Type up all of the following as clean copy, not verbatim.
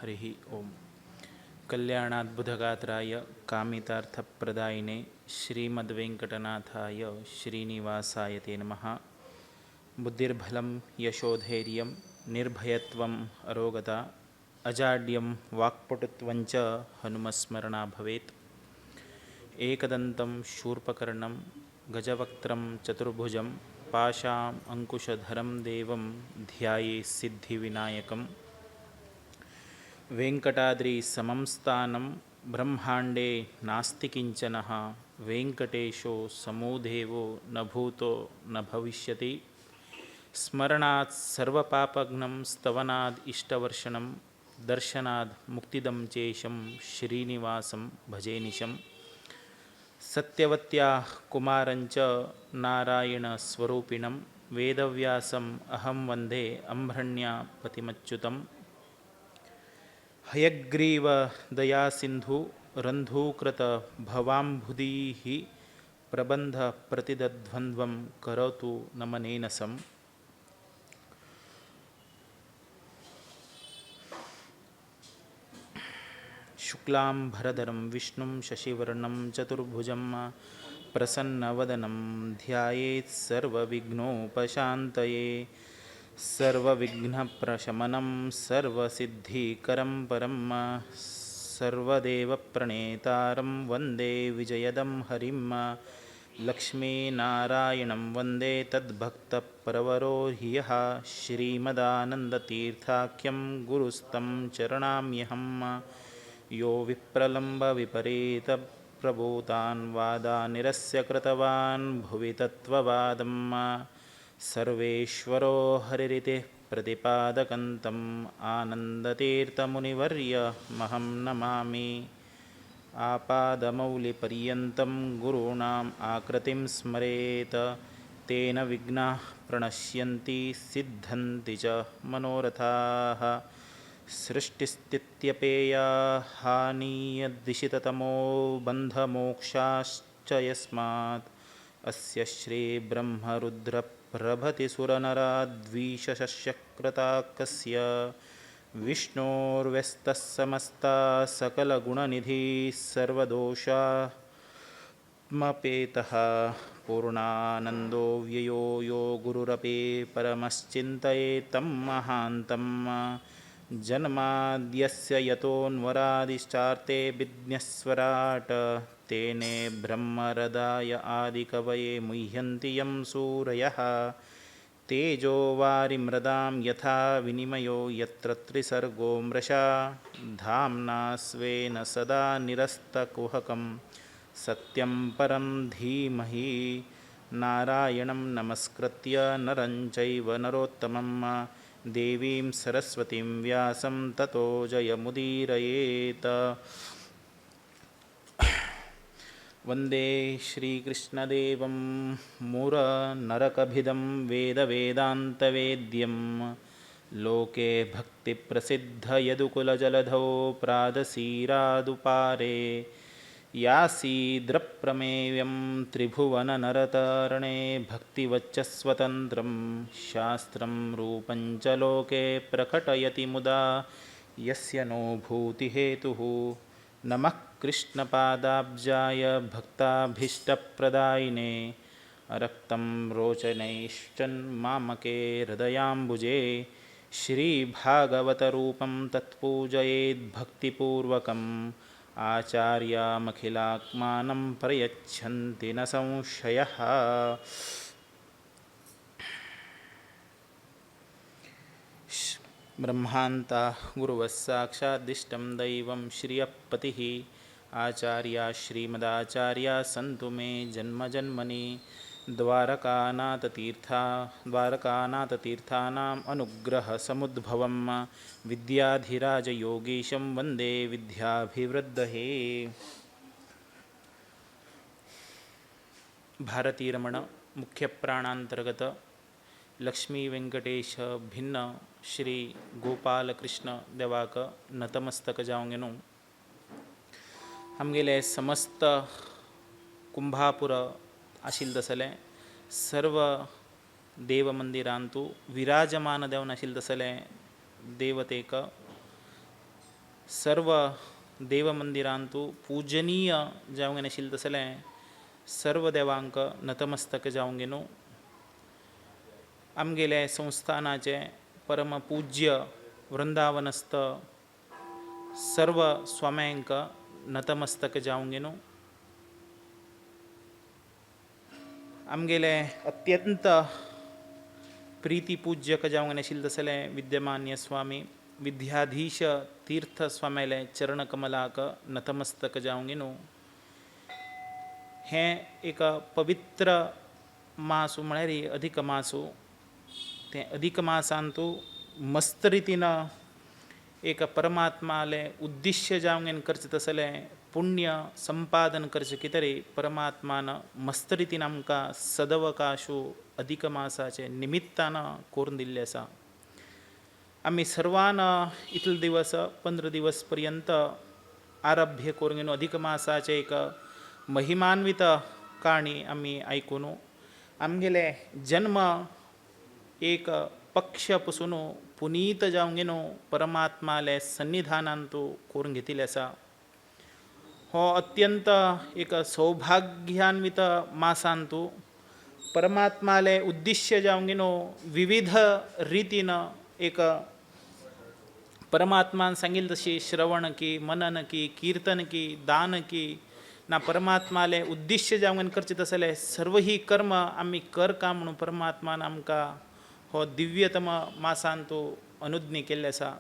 हरिः ओम। कल्याणाद्भुतगात्राय कामितार्थप्रदायिने श्रीमद्वेङ्कटनाथाय श्रीनिवासाय ते नमः। बुद्धिर्बलं यशोधैर्यं निर्भयत्वम् अरोगता अजाड्यं वाक्पटुत्वञ्च हनुमस्मरणा भवेत्। एकदन्तं शूर्पकर्णं गजवक्त्रं चतुर्भुजं पाशाम् अंकुशधरं देवं ध्याये सिद्धिविनायकम्। वेङ्कटाद्रिसमं स्थानं ब्रह्माण्डे नास्ति किञ्चनः वेङ्कटेशो समो देवो न भूतो न भविष्यति। स्मरणात् सर्वपापघ्नं स्तवनाद् इष्टवर्षणं दर्शनाद् मुक्तिदं चेशं श्रीनिवासं भजेनिशं। सत्यवत्याः कुमारञ्च नारायणस्वरूपिणं वेदव्यासम् अहं वन्दे अम्भृण्यापतिमच्युतम्। हयग्रीवदयासिन्धु रन्धूकृत भवाम्बुधिः प्रबन्धप्रतिद्वन्द्वं करोतु नमनेनसम्। शुक्लाम्भरधरं विष्णुं शशिवर्णं चतुर्भुजं प्रसन्नवदनं ध्यायेत् सर्वविघ्नोपशान्तये। सर्वविघ्नप्रशमनं सर्वसिद्धिकरं परं सर्वदेवप्रणेतारं वन्दे विजयदं हरिं। लक्ष्मीनारायणं वन्दे तद्भक्तप्रवरो हि यः श्रीमदानन्दतीर्थाख्यं गुरुस्तं चरणाम्यहम्। यो विप्रलम्बविपरीतप्रभूतान् वादानिरस्य कृतवान् भुवि तत्त्ववादम् सर्वेश्वरो हरिरिति प्रतिपादकन्तम् आनन्दतीर्थमुनिवर्यमहं नमामि। आपादमौलिपर्यन्तं गुरूणाम् आकृतिं स्मरेत् तेन विघ्नाः प्रणश्यन्ति सिद्धन्ति च मनोरथाः। सृष्टिस्थित्यपेया हानियद्दिशिततमो बन्धमोक्षाश्च यस्मात् अस्य श्रीब्रह्मरुद्रप्रभृतिसुरनराद्वीषशस्यकृताकस्य विष्णोर्व्यस्तः समस्ता सकलगुणनिधिः सर्वदोषात्मपेतः पूर्णानन्दो व्ययो यो गुरुरपि परमश्चिन्तयेतं महान्तम्। जन्माद्यस्य यतोऽन्वरादिश्चार्ते विघ्नेश्वराट् तेने ब्रह्महृदाय आदिकवये मुह्यन्ति यं सूरयः। तेजो वारिमृदां यथा विनिमयो यत्र त्रिसर्गो मृषा धाम्ना स्वेन सदा निरस्तकुहकं सत्यं परं धीमहि। नारायणं नमस्कृत्य नरं चैव नरोत्तमं देवीं सरस्वतीं व्यासं ततो जयमुदीरयेत्। वन्दे श्रीकृष्णदेवं मुरनरकभिदं वेदवेदान्तवेद्यं लोके भक्तिप्रसिद्धयदुकुलजलधौ प्रादसीरादुपारे। यासीद्रप्रमेयं त्रिभुवननरतरणे भक्तिवच्चस्वतन्त्रं शास्त्रं रूपं च लोके प्रकटयति मुदा यस्य नो भूतिहेतुः। नमः कृष्णपादाब्जाय भक्ताभीष्टप्रदायिने रक्तं रोचनैश्चन्मामके हृदयाम्बुजे। श्रीभागवतरूपं तत्पूजयेद्भक्तिपूर्वकम् आचार्यामखिलात्मानं प्रयच्छन्ति न संशयः। ब्रह्मान्ता गुरुवस्साक्षादिष्टं दैवं श्रियपतिः आचार्या श्रीमदाचार्या सन्तु मे जन्मजन्मनि। द्वारकानाथतीर्थानाम् अनुग्रहसमुद्भवं विद्याधिराजयोगीशं वन्दे विद्याभिवृद्धये। भारतीरमण मुख्यप्राणान्तर्गत लक्ष्मी वेंकटेश भिन्न श्री गोपाल कृष्ण देवाक नतमस्तक जावंगेनो आमगेले समस्त कुंभापुर आशिल तसले सर्व देवमंदिरांतू विराजमान देवन आशिल तसले देवतेक सर्व देवमंदिरांतू पूजनीय जावंक नाशिल्लें तसलें सर्व देवांक नतमस्तक जावंक गेलो. आमगेले संस्थानाचे परमपूज्य वृंदावनस्थ सर्व स्वाम्यांक नतमस्तक जावंक गेलो. आमगेले अत्यंत प्रीतीपूज्यक जावंक नाशिल्लें तसलें विद्यमान्य स्वामी विद्याधीश तीर्थ स्वाम्याले चरणकमलाक नतमस्तक जावंक गेलो. हें एक पवित्र मास म्हळ्यार अधिक मास. तें अधिक मासांतू मस्त रितीन एक परमात्माले उद्दिश्य जावंक करचें तसलें पुण्य संपादन करचें कितें तरी परमात्मान मस्त रितीन आमकां सदवकाशू अधिक मासाचे निमित्तान करून दिल्लें आसा. आमी सर्वान इतले दिवस 15 दिवस पर्यंत आरभ्य करून गेलो. अधिक मासाचे एक महिमान्वित काणी आमी आयकून आमगेले जन्म एक पक्ष पसून पुनीत जावंक गेलो परमात्माले सन्निधानांतू करून घेतिल्ले आसा. हो अत्यंत एक सौभाग्यान्वित मासांतू परमात्माले उद्दिश्य जावंक गेलो विविध रितीन एक परमात्मान सांगिल्ले तशी श्रवण की मनन की कीर्तन की दान की ना परमात्माले उद्दिश्य जावंक करचें तसलें सर्व ही कर्म आमी करका म्हणून परमात्मान आमकां हो दिव्यतम मासांतू अनुज्ञा केल्ले आसा.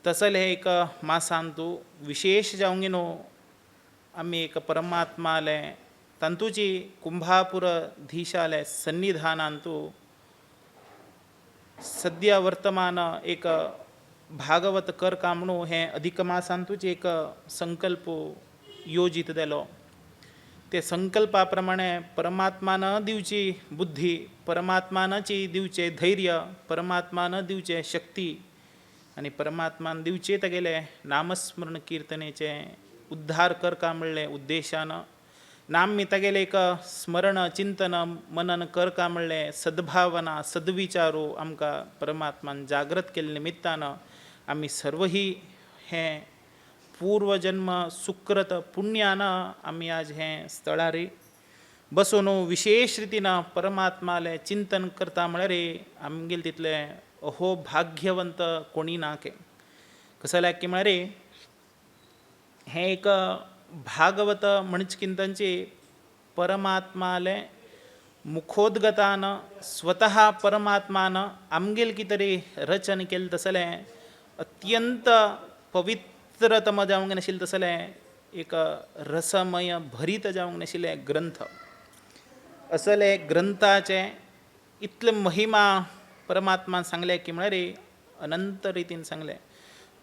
तसले एक मासांतू विशेष जावंक गेलो आमी एक परमात्माले तांतूची कुंभापुरधीशाले सन्निधानांतू सद्या वर्तमान एक भागवत करका म्हणून हें अधिक मासांतूच एक संकल्प योजीत जालो. ते संकल्पा प्रमाणे परमात्मान दिवची बुद्धी, परमात्मानाची दिवचे धैर्य, परमात्मान दिवचे शक्ती आनी परमात्मान दिवचे तेगेले नामस्मरण कीर्तनेचे उद्धार करका म्हणले उद्देशान नाम मी तेगेले एक स्मरण चिंतन मनन करका म्हणले सद्भावना सद्विचारू आमकां परमात्मान जागृत केल्ले निमित्तान आमी सर्व ही हें पूर्वजन्म सुकृत पुण्यान आमी आज हें स्थळार बसून विशेष रितीन परमात्माले चिंतन करता म्हळ्यार आमगेले तितले अहो भाग्यवंत कोणी ना के. कसं की म्हळ्यार हें एक भागवत म्हणचकिंतची परमात्माले मुखोद्गतान स्वतः परमात्मान आमगेल कितें तरी रचन केलें तसलें अत्यंत पवित्रतम जावंक नाशिल्लें तसलें एक रसमय भरीत जावंक नाशिल्लें ग्रंथ. असले ग्रंथाचे इतले महिमा परमात्मान सांगले की म्हळ्यार अनंत रितीन सांगले.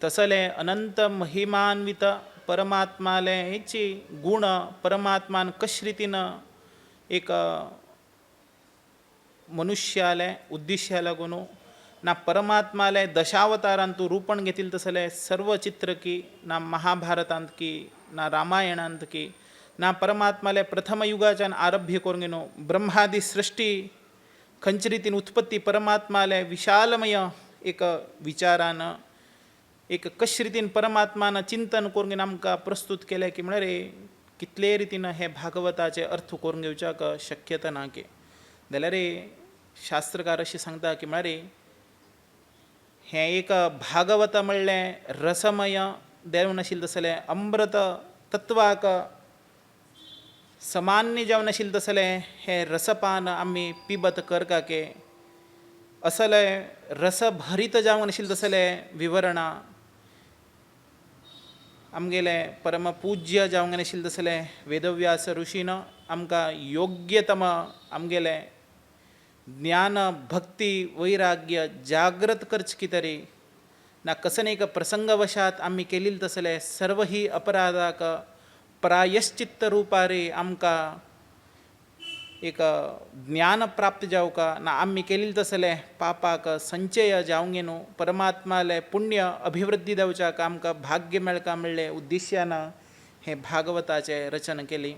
तसले अनंत महिमान्वित परमात्माले हेची गुण परमात्मान कशे रितीन एक मनुष्याले उद्दिश्या लागून ना परमात्माले दशावतारांतू रूपण घेतिल्ले तसले सर्व चित्र की ना महाभारतांत की ना रामायणांत की ना परमात्माले प्रथम युगाच्यान आरभ्य करून गेलो ब्रह्मादी सृष्टी खंयचे रितीन उत्पत्ती परमात्माले विशालमय एक विचारान एक कशे रितीन परमात्मान चिंतन करून आमकां प्रस्तुत केलें की म्हळ्यार कितले रितीन हे भागवताचे अर्थ करून घेवच्याक शक्यता ना की. जाल्यार शास्त्रकार अशें सांगता की म्हळ्यार हें एक भागवत म्हणलें रसमय देव नाशिल्लें तसलें अमृत तत्वाक सामान्य जावन नाशिल्लें तसलें हें रसपान आमी पिबत करका के. असलें रसभरीत जावंक नाशिल्लें तसलें विवरणां आमगेले परमपूज्य जावंक नाशिल्लें तसलें वेदव्यास ऋषीन आमकां योग्यतम आमगेले ज्ञान भक्ती वैराग्य जागृत करचें कितें तरी ना कसं एक प्रसंगवशात आमी केलेले तसले सर्व ही अपराधाक प्रायश्चित्त रुपारी आमकां एक ज्ञान प्राप्त जावका ना आमी केलेले तसले पापाक संचय जावंक न्हू परमात्माले पुण्य अभिवृद्धी जावच्याक आमकां भाग्य मेळका म्हणले उद्देशान हे भागवताचे रचन केली.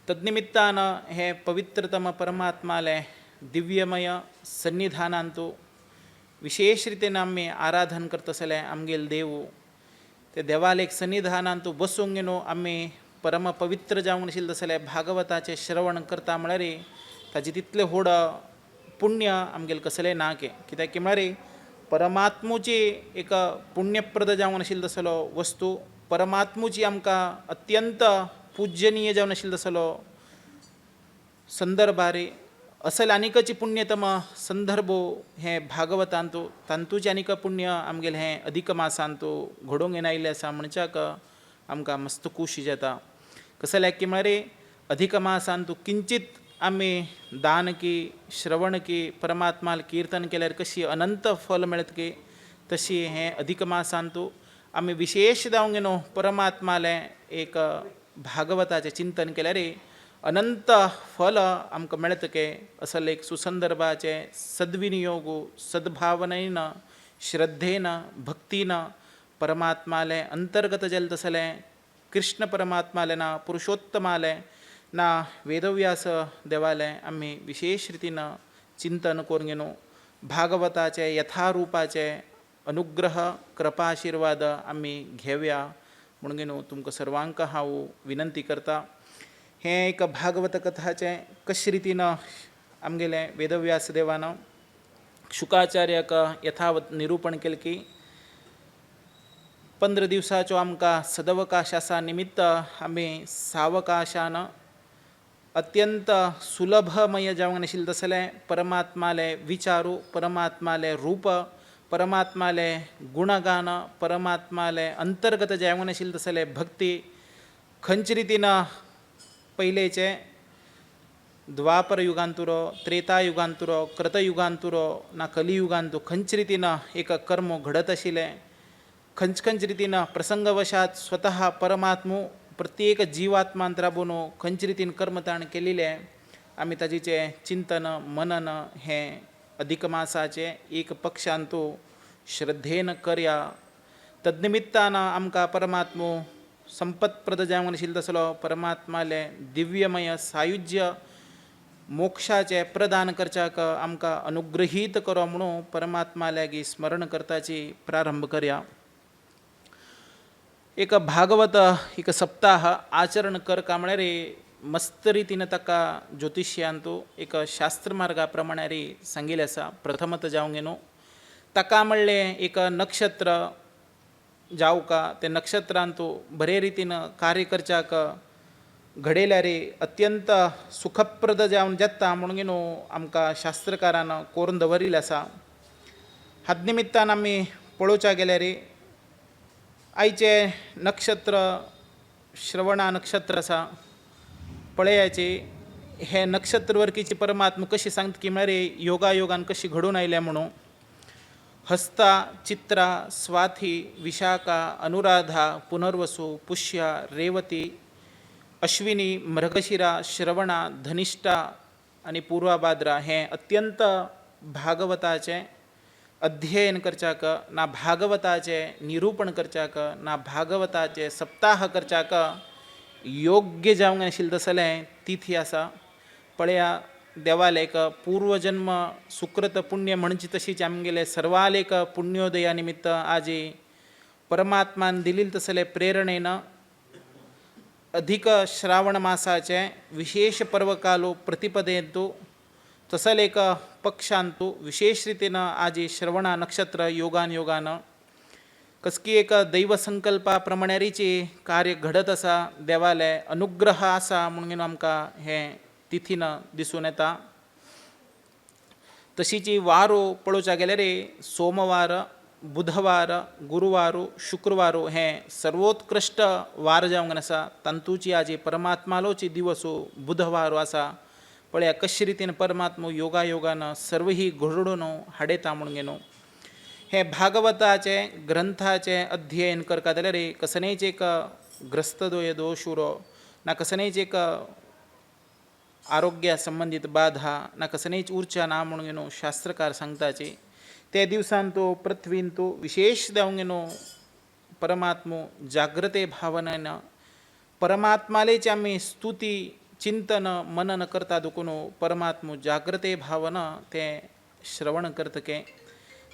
तद्निमित्तान हे पवित्रतम परमात्माले दिव्यमय सन्निधानांतू विशेष रितीन आमी आराधन करता आसले आमगेले देव ते देवाला एक सन्निधानान तू बसूंक गेलो आम्ही परम पवित्र जावंक नाशिल्ले जाल्यार भागवताचे श्रवण करता म्हळ्यार ताचे तितले व्हड पुण्य आमगेले कसलें ना कित्याक की म्हळ्यार परमात्मुची एक पुण्यप्रद जावंक नाशिल्लो तसलो वस्तू परमात्मुची आमकां अत्यंत पूजनीय जावन नाशिल्लो तसलो संदर्भारी असल आनीकची पुण्यतम संदर्भ हे भागवतांतू तांतूचे आनीक पुण्य आमगेले हें अधिक मासांतू घडोवंक येनायिल्लें आसा म्हणच्याक आमकां मस्त खुशी जाता कसल्याक की म्हळ्यार अधिक मासांतू किंचित आमी दान की श्रवण की परमात्माल कीर्तन केल्यार कशी अनंत फल मेळत की तशी हें अधिक मासांतू आमी विशेष जावंक गेलो परमात्मालें एक भागवताचें चिंतन केल्यार अनंत फल आमकां मेळत के असल एक सुसंदर्भाचे सद्विनियोग सद्भावनेन श्रद्धेन भक्तीन परमात्माले अंतर्गत जेल तसलें कृष्ण परमात्माले ना पुरुषोत्तमाले ना वेदव्यास देवाले आमी विशेष रितीन चिंतन करून गेलो भागवताचे यथारुपाचे अनुग्रह कृपाशीर्वाद आमी घेवया म्हणून गेलो तुमकां सर्वांक हांव विनंती करता हें एक भागवत कथाचें कशे रितीन आमगेले वेदव्यास देवान शुकाचार्याक यथावत निरूपण केलें की 15 दिवसाचो आमकां सदवकाश आसा निमित्त आमी सावकाशान अत्यंत सुलभमय जावंक नाशिल्लें तसलें परमात्माले विचारू परमात्माले रूप परमात्माले गुणगान परमात्माले अंतर्गत जावंक नाशिल्लें तसलें भक्ती खंयचे रितीन पयलेचे द्वापर युगांतुरो त्रेता युगांतुरो कृतयुगांतुरो ना कलियुगांतू खंयचे रितीन एक कर्म घडत आशिल्लें खंयचे रितीन प्रसंगवशात स्वता परमात्मो प्रत्येक जिवात्मांत राबून खंयचे रितीन कर्मताण केल्लें आमी ताजेचें चिंतन मनन हें अधिक मासाचे एक पक्षांतू श्रद्धेन करया तद्निमित्तान आमकां परमात्मो संपत्प्रद जावंक नाशिल्लो तसलो परमात्माले दिव्यमय सायुज्य मोक्षाचे प्रदान करच्याक आमकां अनुग्रहीत करो म्हणून परमात्मा लागीं स्मरण करताची प्रारंभ करया एक भागवत एक सप्ताह आचरण कर का म्हळ्यार मस्त रितीन ताका ज्योतिश्यांतू एक शास्त्र मार्गा प्रमाणे सांगिल्लें आसा प्रथमत जावंक गेलो ताका म्हणलें एक नक्षत्र जावका ते नक्षत्रांतू बरे रितीन कार्य करच्याक घडयल्यार अत्यंत सुखप्रद जावन जेता म्हणून गेलो आमकां शास्त्रकारान कोरून दवरिल्लें आसा हात निमित्तान आमी पळोवच्या गेल्यार आयचे नक्षत्र श्रवणा नक्षत्र आसा पळयाची हे नक्षत्र वर्कीची परमात्मा कशी सांगता की म्हळ्यार योगायोगान कशी घडून आयल्या म्हणून हस्ता चित्रा स्वाथी विशाखा अनुराधा पुनर्वसु पुष्या रेवती अश्विनी मृगशिरा श्रवणा धनिष्ठा आणि पूर्वाभाद्रा हे अत्यंत भागवताचे अध्ययन करच्याक ना भागवताचे निरूपण करच्याक ना भागवताचे सप्ताह करच्याक योग्य जावंक नाशिल्लें तसलें तिथी आसा पळया देवाले एक पूर्वजन्म सुकृत पुण्य म्हणची तशीच आमगेले सर्वालेक पुण्योदया निमित्त आजी परमात्मान दिलेले तसले प्रेरणेन अधिक श्रावण मासाचे विशेष पर्वकालो प्रतिपदेंतू तसल एक पक्षांतू विशेष रितीन आजी श्रवणा नक्षत्र योगान योगान कसकी एक दैव संकल्पा प्रमाणेरीची कार्य घडत आसा देवाले अनुग्रह आसा म्हणून आमकां हे तिथीन दिसून येता तशीची वारो पळोवच्या गेल्यार सोमवार बुधवार गुरुवार शुक्रवार हे सर्वोत्कृष्ट वार जावंक आसा तांतूची आजी परमात्मालोची दिवस बुधवार आसा पळया कशे रितीन परमात्मो योगायोगान सर्व ही घडोवन हाडयता म्हणून गेलो हे भागवताचे ग्रंथाचे अध्ययन करता जाल्यार कसनेच एक ग्रस्त दोष उरो ना कसनेच एक आरोग्या संबंधित बाधा ना कसनेच उर्चा ना म्हणून गेलो शास्त्रकार सांगताचे ते दिवसान तो पृथ्वीन तो विशेष जावंक गेलो परमात्मो जागृते भावनेन परमात्मालेची आमी स्तुती चिंतन मनन करता दुखून परमात्मो जागृते भावना ते श्रवण करतके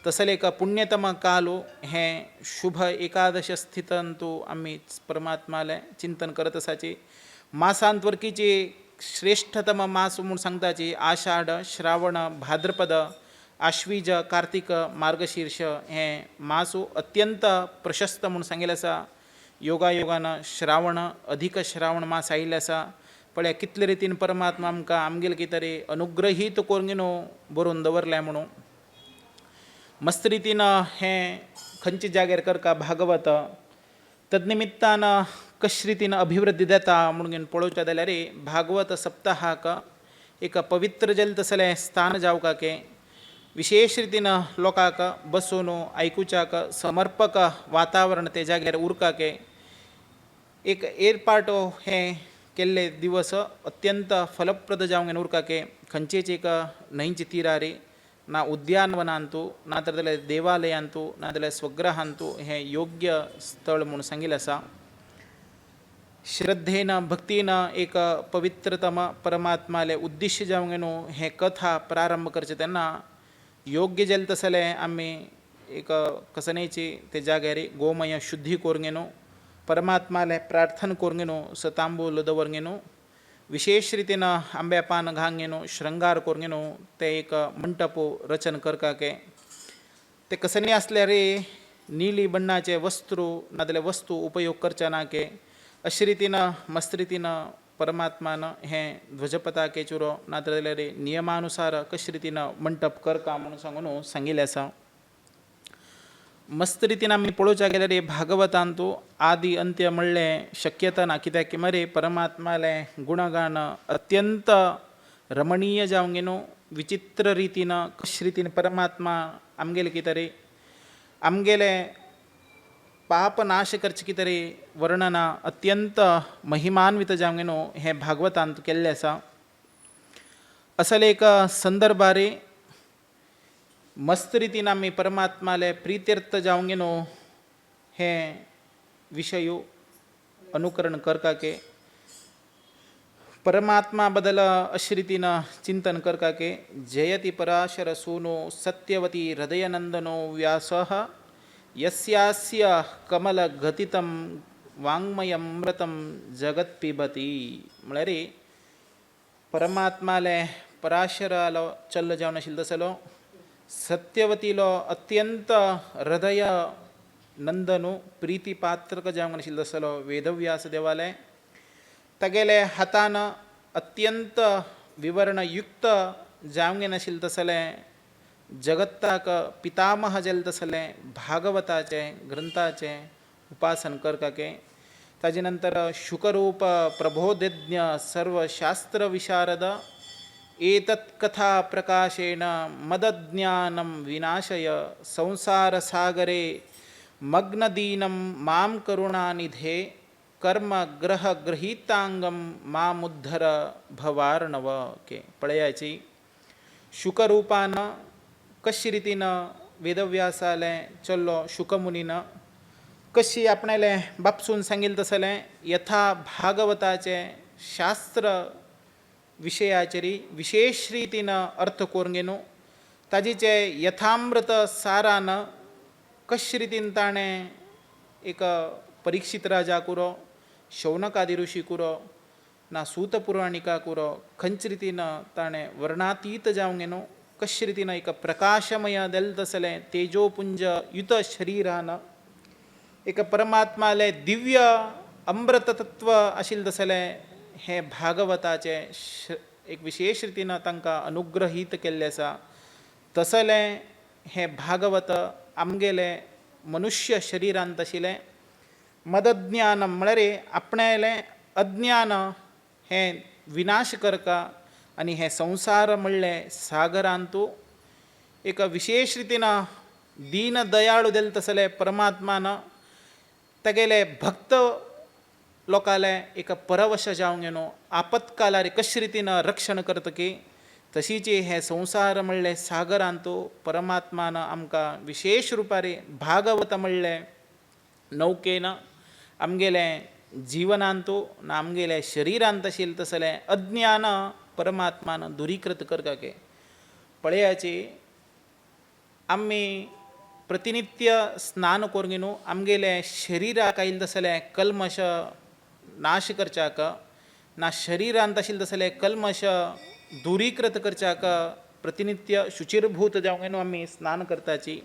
तसले एक पुण्यतम कालो हे शुभ एकादश स्थितंतू आम्ही परमात्माला चिंतन करत असाचे. मासांतवरकीचे श्रेष्ठतम मास म्हणून सांगताचे आषाढ श्रावण भाद्रपद आश्वीज कार्तिक मार्गशीर्ष हे मासू अत्यंत प्रशस्त म्हणून सांगेल असा. योगायोगानं श्रावण अधिक श्रावण मास आयिल्ले आसा. पळय कितले रितीन परमात्मा आमकां आमगेले कितें अनुग्रहीत कोरगिनो बरोवन दवरल्या म्हणून. मस्त रितीन हें खंयचे जाग्यार करता भागवत तदनिमित्तान कशे रितीन अभिवृद्धी जाता म्हणून पळोवचें जाल्यार भागवत सप्ताहाक एक पवित्र जल तसलें स्थान जावकाके विशेष रितीन लोकांक बसून आयकुच्याक समर्पक वातावरण ते जाग्यार उरकाके एक एर्पाटो हें केल्ले दिवस अत्यंत फलप्रद जावंक उरकाके. खंयचेच एक न्हंयचे तिरारी ना उद्यानवनांतू ना जाल्यार देवालयांतू ना जाल्यार स्वग्रहांतू हें योग्य स्थळ म्हणून सांगिल्लें आसा. श्रद्धेन भक्तीन एक पवित्रतम परमात्माले उद्दिश्य जावंक न्हू हें कथा प्रारंभ करचे तेन्ना योग्य जेल तसलें आमी एक कसनेची ते जाग्यार गोमय शुद्धी कोरंगेनो परमात्माले प्रार्थना कोरंगेनो सतांबूल दवरंगेनो विशेष रितीन आंब्या पान घांगेनो श्रृंगार कोरंगेनो ते एक मंटप रचन करकाके. ते कसने आसल्यार नीली बण्णाचे वस्त्र नाजाल्यार वस्तू उपयोग करचे नाके. अशे रितीन मस्त रितीन परमात्मान हें ध्वजपताके चुरो नाजाल्यार नियमानुसार कशे रितीन मंटप करता म्हणून सांगून सांगिल्लें आसा. मस्त रितीन आमी पळोवच्या गेल्यार भागवतांतू आदी अंत्य म्हणलें शक्यता ना. कित्याक की मरे परमात्माले गुणगान अत्यंत रमणीय जावंक न्हू विचित्र रितीन कशे रितीन परमात्मा आमगेले कितें आमगेले पाप नाश करचे कितें वर्णना अत्यंत महिमान्वित जावंक न्हू हें भागवतांत केल्लें आसा. असल एक संदर्भार मस्त रितीन आमी परमात्माले प्रित्यर्थ जावंक न्हू हें विशय अनुकरण करकाके परमात्मा बदल अशे रितीन चिंतन करकाके. जयति पराशर सूनो सत्यवती हृदयनंदनो व्यासः यस्यास्य कमल गतितं वाङ्मयमृतं जगत् पिबती. म्हळ्यार परमात्माले पराशरालो चल्ल जावन आशिल्लो तसलो सत्यवतीलो अत्यंत हृदय नंदनु प्रीती पात्रक जावंक आशिल्लो तसलो वेदव्यास देवालय तागेले हातान अत्यंत विवरणयुक्त जावंक नाशिल्लें तसलें जगत्ताक पितामह जालें तसलें भागवताचे ग्रंथाचे उपासन करकाके. ताजे नंतर शुकरूप प्रबोधज्ञ सर्वशास्त्र विशारद एतत् कथा प्रकाशेन मदज्ञानं विनाशय संसार सागरे मग्नदीनं मां करुणानिधे कर्म ग्रह गृहीतांगम मामुद्धर भवार्णव के. पळयाची शुकरूपान कशी रितीन वेदव्यासाले चल्लो शुकमुनीन कशी आपणाले बापसून सांगिल्लें तसलें यथा भागवताचे शास्त्र विशयाचेरी विशेष रितीन अर्थ कोरंगेनो ताजीचे यथामृत सारान कशे रितीन ताणें एक परीक्षित राजा कुरो शौनकादी ऋषी कुरो ना सूत पुराणिका कुरो खंयचे रितीन ताणें वर्णातीत जावंक न्हू कशे रितीन एक प्रकाशमय जालें तसलें तेजोपुंज युत शरिरान एक परमात्माले दिव्य अमृत तत्व आशिल्लें तसलें हें भागवताचे एक विशेष रितीन तांकां अनुग्रहीत केल्लें आसा. तसलें हें भागवत आमगेले मनुष्य शरिरांत आशिल्लें. मदज्ञान म्हळ्यार आपणालें अज्ञान हें विनाश करता आनी हें संसार म्हणलें सागरांतू एक विशेष रितीन दीन दयाळू जालें तसलें परमात्मान तेगेले भक्त लोकाले एक परवश जावंक न्हू आपत्कालार कशे रितीन रक्षण करतकी तशीच हे संसार म्हणलें सागरांतू परमात्मान आमकां विशेष रुपार भागवत म्हणलें नौकेन आमगेले जिवनांतू ना आमगेले शरिरांत आशिल्लें तसलें अज्ञान परमात्मान दुरीकृत करता के. पळयाची आम्ही प्रतिनित्य स्नान कोरगिनू आमगेले शरीराक आयिल्ले तसले कल्मश नाश करच्याक ना शरीरांत आशिल्ले तसले कल्मश दुरीकृत करच्याक प्रतिनित्य शुचिरभूत जावंक आमी स्नान करताची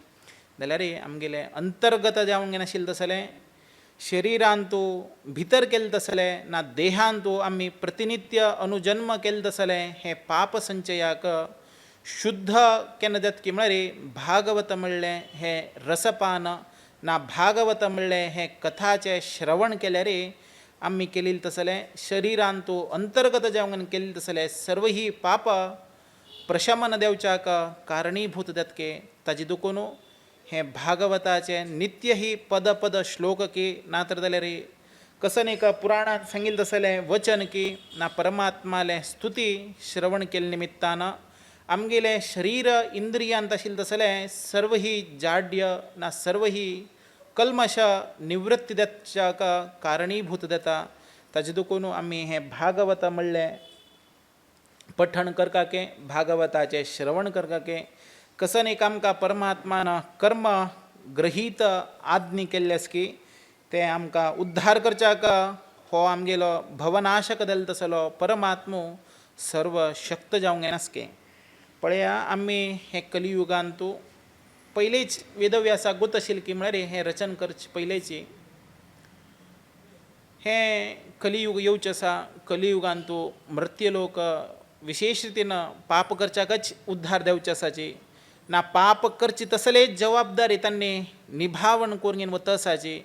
जाल्यार आमगेले अंतर्गत जावंक नाशिल्ले तसले शरिरांतू भितर केले तसले ना देहांतू आमी प्रतिनित्य अनुजन्म केले तसले हे पाप संचयाक शुद्ध केन्ना जाता की म्हळ्यार भागवत म्हणलें हे रसपान ना भागवत म्हणलें हे कथाचे श्रवण केल्यार आमी केलेले तसले शरिरांतू अंतर्गत जावंक केले तसले सर्व ही पाप प्रशमन देवच्याक कारणीभूत जातके ताजे दुखून हे भागवताचे नित्य ही पद पद श्लोक की नातर जाल्यार कसन एक पुराणात सांगिल्लें तसलें वचन की ना परमात्माले स्तुती श्रवण केले निमित्तान आमगेले शरीर इंद्रियांत आशिल्ले तसलें सर्व ही जाड्य ना सर्व ही कल्मश निवृत्ती जावच्याक कारणीभूत जाता ताजे दुखून आमी हे भागवत म्हणलें पठण करकाके भागवताचे श्रवण करकाके कसन एक आमकां परमात्मान कर्म ग्रहीत आज्ञा केल्लेस की ते आमकां उद्धार करच्याक हो आमगेलो भवनाशक जाल्लो तसलो परमात्मो सर्व शक्त जावंक नासके पळया आमी हे कलियुगांतू पयलींच वेदव्यासाक गोत आशिल्ली की म्हळ्यार हें रचन करचे पयलींची हें कलियुग येवचें आसा कलियुगांतू मृत्यूलोक विशेष रितीन पाप करच्याकच उद्धार देवचे आसाची ना पाप करची तसलेच जबाबदारी तांणी निभावण करून वता आसाची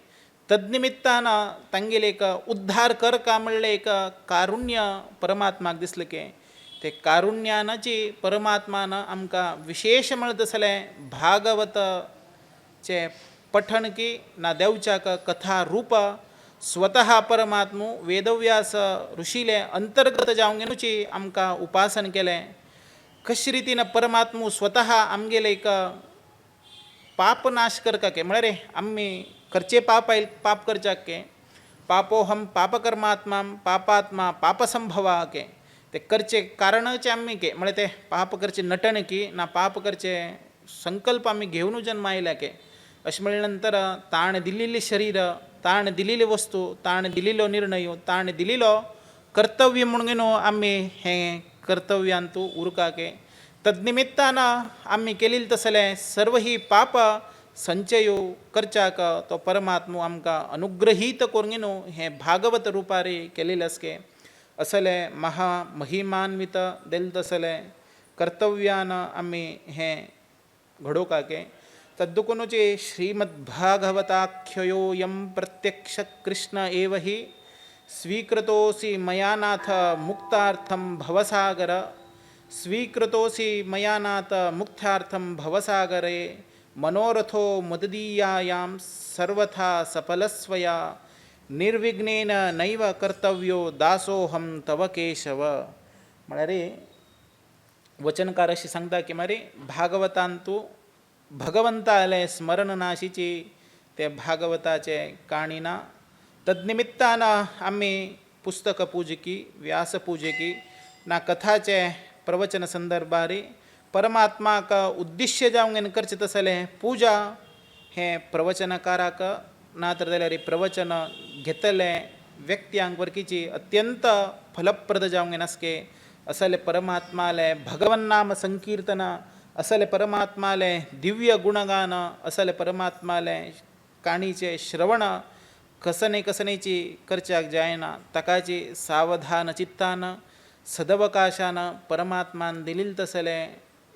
तदनिमित्तान तांगेले एक उद्धार कर का म्हणलें एक कारुण्य परमात्माक दिसलें की ते कारुण्यानाची परमात्मान आमकां विशेष म्हणत तसलें भागवतचे पठण की ना देवच्याक कथा रूप स्वतः परमात्मू वेदव्यास ऋषीले अंतर्गत जावंक आमकां उपासन केलें कशे रितीन परमात्मू स्वतः आमगेले एक पाप नाश करकाके म्हळ्यार आमी करचे पाप करच्याके पापोहम पापकर्मात्मा पापात्मा पापसंभवा के ते करचे कारणाचे आमी के म्हळ्यार ते पाप करचे नटण की ना पाप करचे संकल्प आमी घेवन जन्म आयल्या के अशें म्हणल्या नंतर ताण दिल्ली शरीर ताण दिल्ली वस्तू ताण दिल्लो निर्णय ताण दिल्लो कर्तव्य म्हणून आमी हें कर्तव्यांतू उरकाके तदनिमित्तान आमी केलेले तसले सर्व ही पाप संचयो करच्याक तो परमात्मो आमकां अनुग्रहीत करून हे भागवत रुपारी केलेले असके असले महामहिमान्वित देल तसले कर्तव्यान आमी हें घडोवकाके तद्दुकुनचे श्रीमद्भागवताख्ययोऽयं प्रत्यक्ष कृष्ण एव हि स्वीकृतोऽसि मया नाथ मुक्तार्थं भवसागर स्वीकृतोऽसि मया नाथ मुक्त्यार्थं भवसागरे मनोरथो मुददीयायां सर्वथा सफलस्वया निर्विघ्नेन नैव कर्तव्यो दासोहम तव केशव म्हळ्यार वचनकार अशी सांगता की मरे भागवतांतू भगवंताले स्मरण नाशीची ते भागवताचे काणीना तदनिमित्तान आमी पुस्तक पूजकी व्यास पूजकी ना कथाचे प्रवचन संदर्भारी परमात्माक उद्दिश्य जावंक करचे तसले पूजा हे प्रवचनकाराक नातर जाल्यार प्रवचन घेतले व्यक्त्यांक वरकीची अत्यंत फलप्रद जावंक नासके असले परमात्माले भगवन नाम संकीर्तन असले परमात्माले दिव्य गुणगान असले परमात्माले काणीचे श्रवण कसनेची करच्याक जायना ताकाची सावधान चित्तान सदवकाशान परमात्मान दिलेले तसले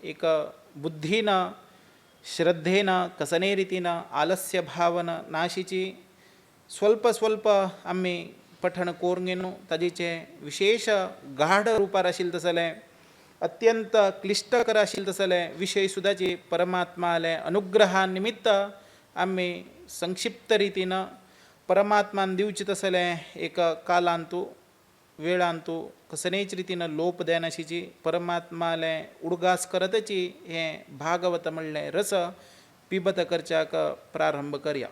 एक बुद्धीन श्रद्धेन कसने रितीन आलस्य भावन नाशीची स्वल्प आमी पठण कोरून ताजेचे विशेष गाढ रुपार आशिल्ले तसले अत्यंत क्लिष्टकर आशिल्ले तसले विशय सुद्दाची परमात्माले अनुग्रहा निमित्त आमी संक्षिप्त रितीन परमात्मान दिवचे तसले एक कालांतू वेळांतू कसनेच रितीन लोप देनाशीची परमात्माले उडगास करतची हे भागवत म्हणलें रस पिबत करच्याक प्रारंभ करया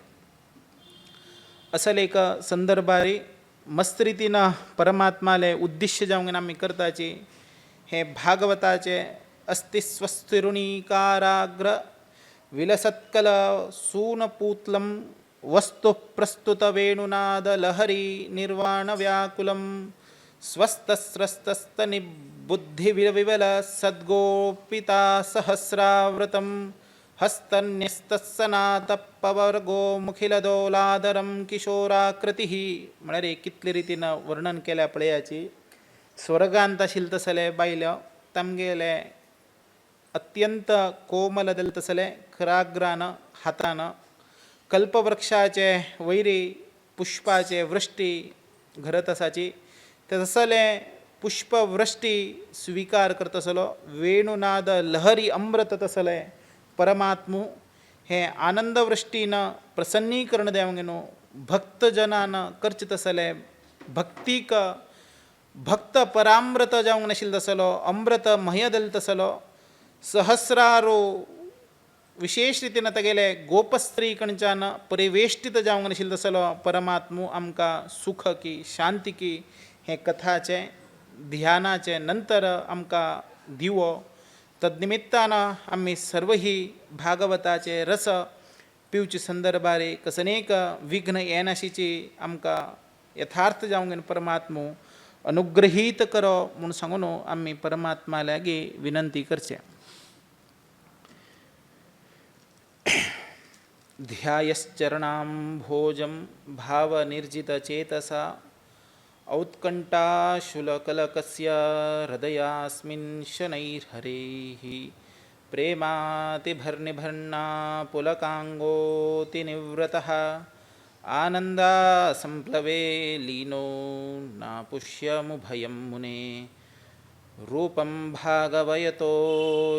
असले एक संदर्भारी मस्त रितीन परमात्माले उद्दिश्य जावंक आमी करताची हे भागवताचे अस्तिस्वस्तिरुणीकाराग्र विलसत्कल सूनपूत्लं वस्तु प्रस्तुत वेणुनाद लहरी निर्वाण व्याकुलं स्वस्तस्रस्तस्तनिबुद्धि विवल सद्गोपिता सहस्रावृतं हस्तन्यस्तस्सनातपवर्गो मुखिलदोलादरं किशोराकृतिः. म्हळ्यार कितले रितीन वर्णन केल्या पळयाची. स्वर्गांत आशिल्ले तसले बायल्यो तामगेले अत्यंत कोमल जाले तसले खराग्रान हातान कल्पवृक्षाचे वैरी पुष्पाचे वृष्टी घरत आसाची तसले पुष्पवृष्टी स्वीकार करतसलो. वेणुनाद लहरी अमृत तसले परमात्मू हे आनंदवृष्टीन प्रसन्नीकरण देवंगे न्हू भक्तजनान करचे तसले भक्तीक भक्त परामृत जावंक नाशिल्लो तसलो अमृत मह्य जाले तसलो सहस्रारो विशेष रितीन तेगेले गोपस्त्री कडच्यान परिवेष्टीत जावंक नाशिल्लो तसलो परमात्मू आमकां सुख की शांती की हे कथाचे ध्यानाचे नंतर आमकां दिवो. तद्निमित्तान आमी सर्व ही भागवताचे रस पिवचे संदर्भारी कसनेक विघ्न येनाशीची आमकां यथार्थ जावंक परमात्मू अनुग्रहीत करो म्हूण सांगून आमी परमात्मा लागीं विनंती करचे. ध्यायश्चरणाम्भोजं भावनिर्जितचेतसा औत्कण्ठाशुलकलकस्य हृदयास्मिन् शनैर्हरेः प्रेमातिभर्निभर्ना पुलकाङ्गोतिनिवृतः आनन्दासम्प्लवे लीनो नापुष्यमुभयं मुने रूपं भागवयतो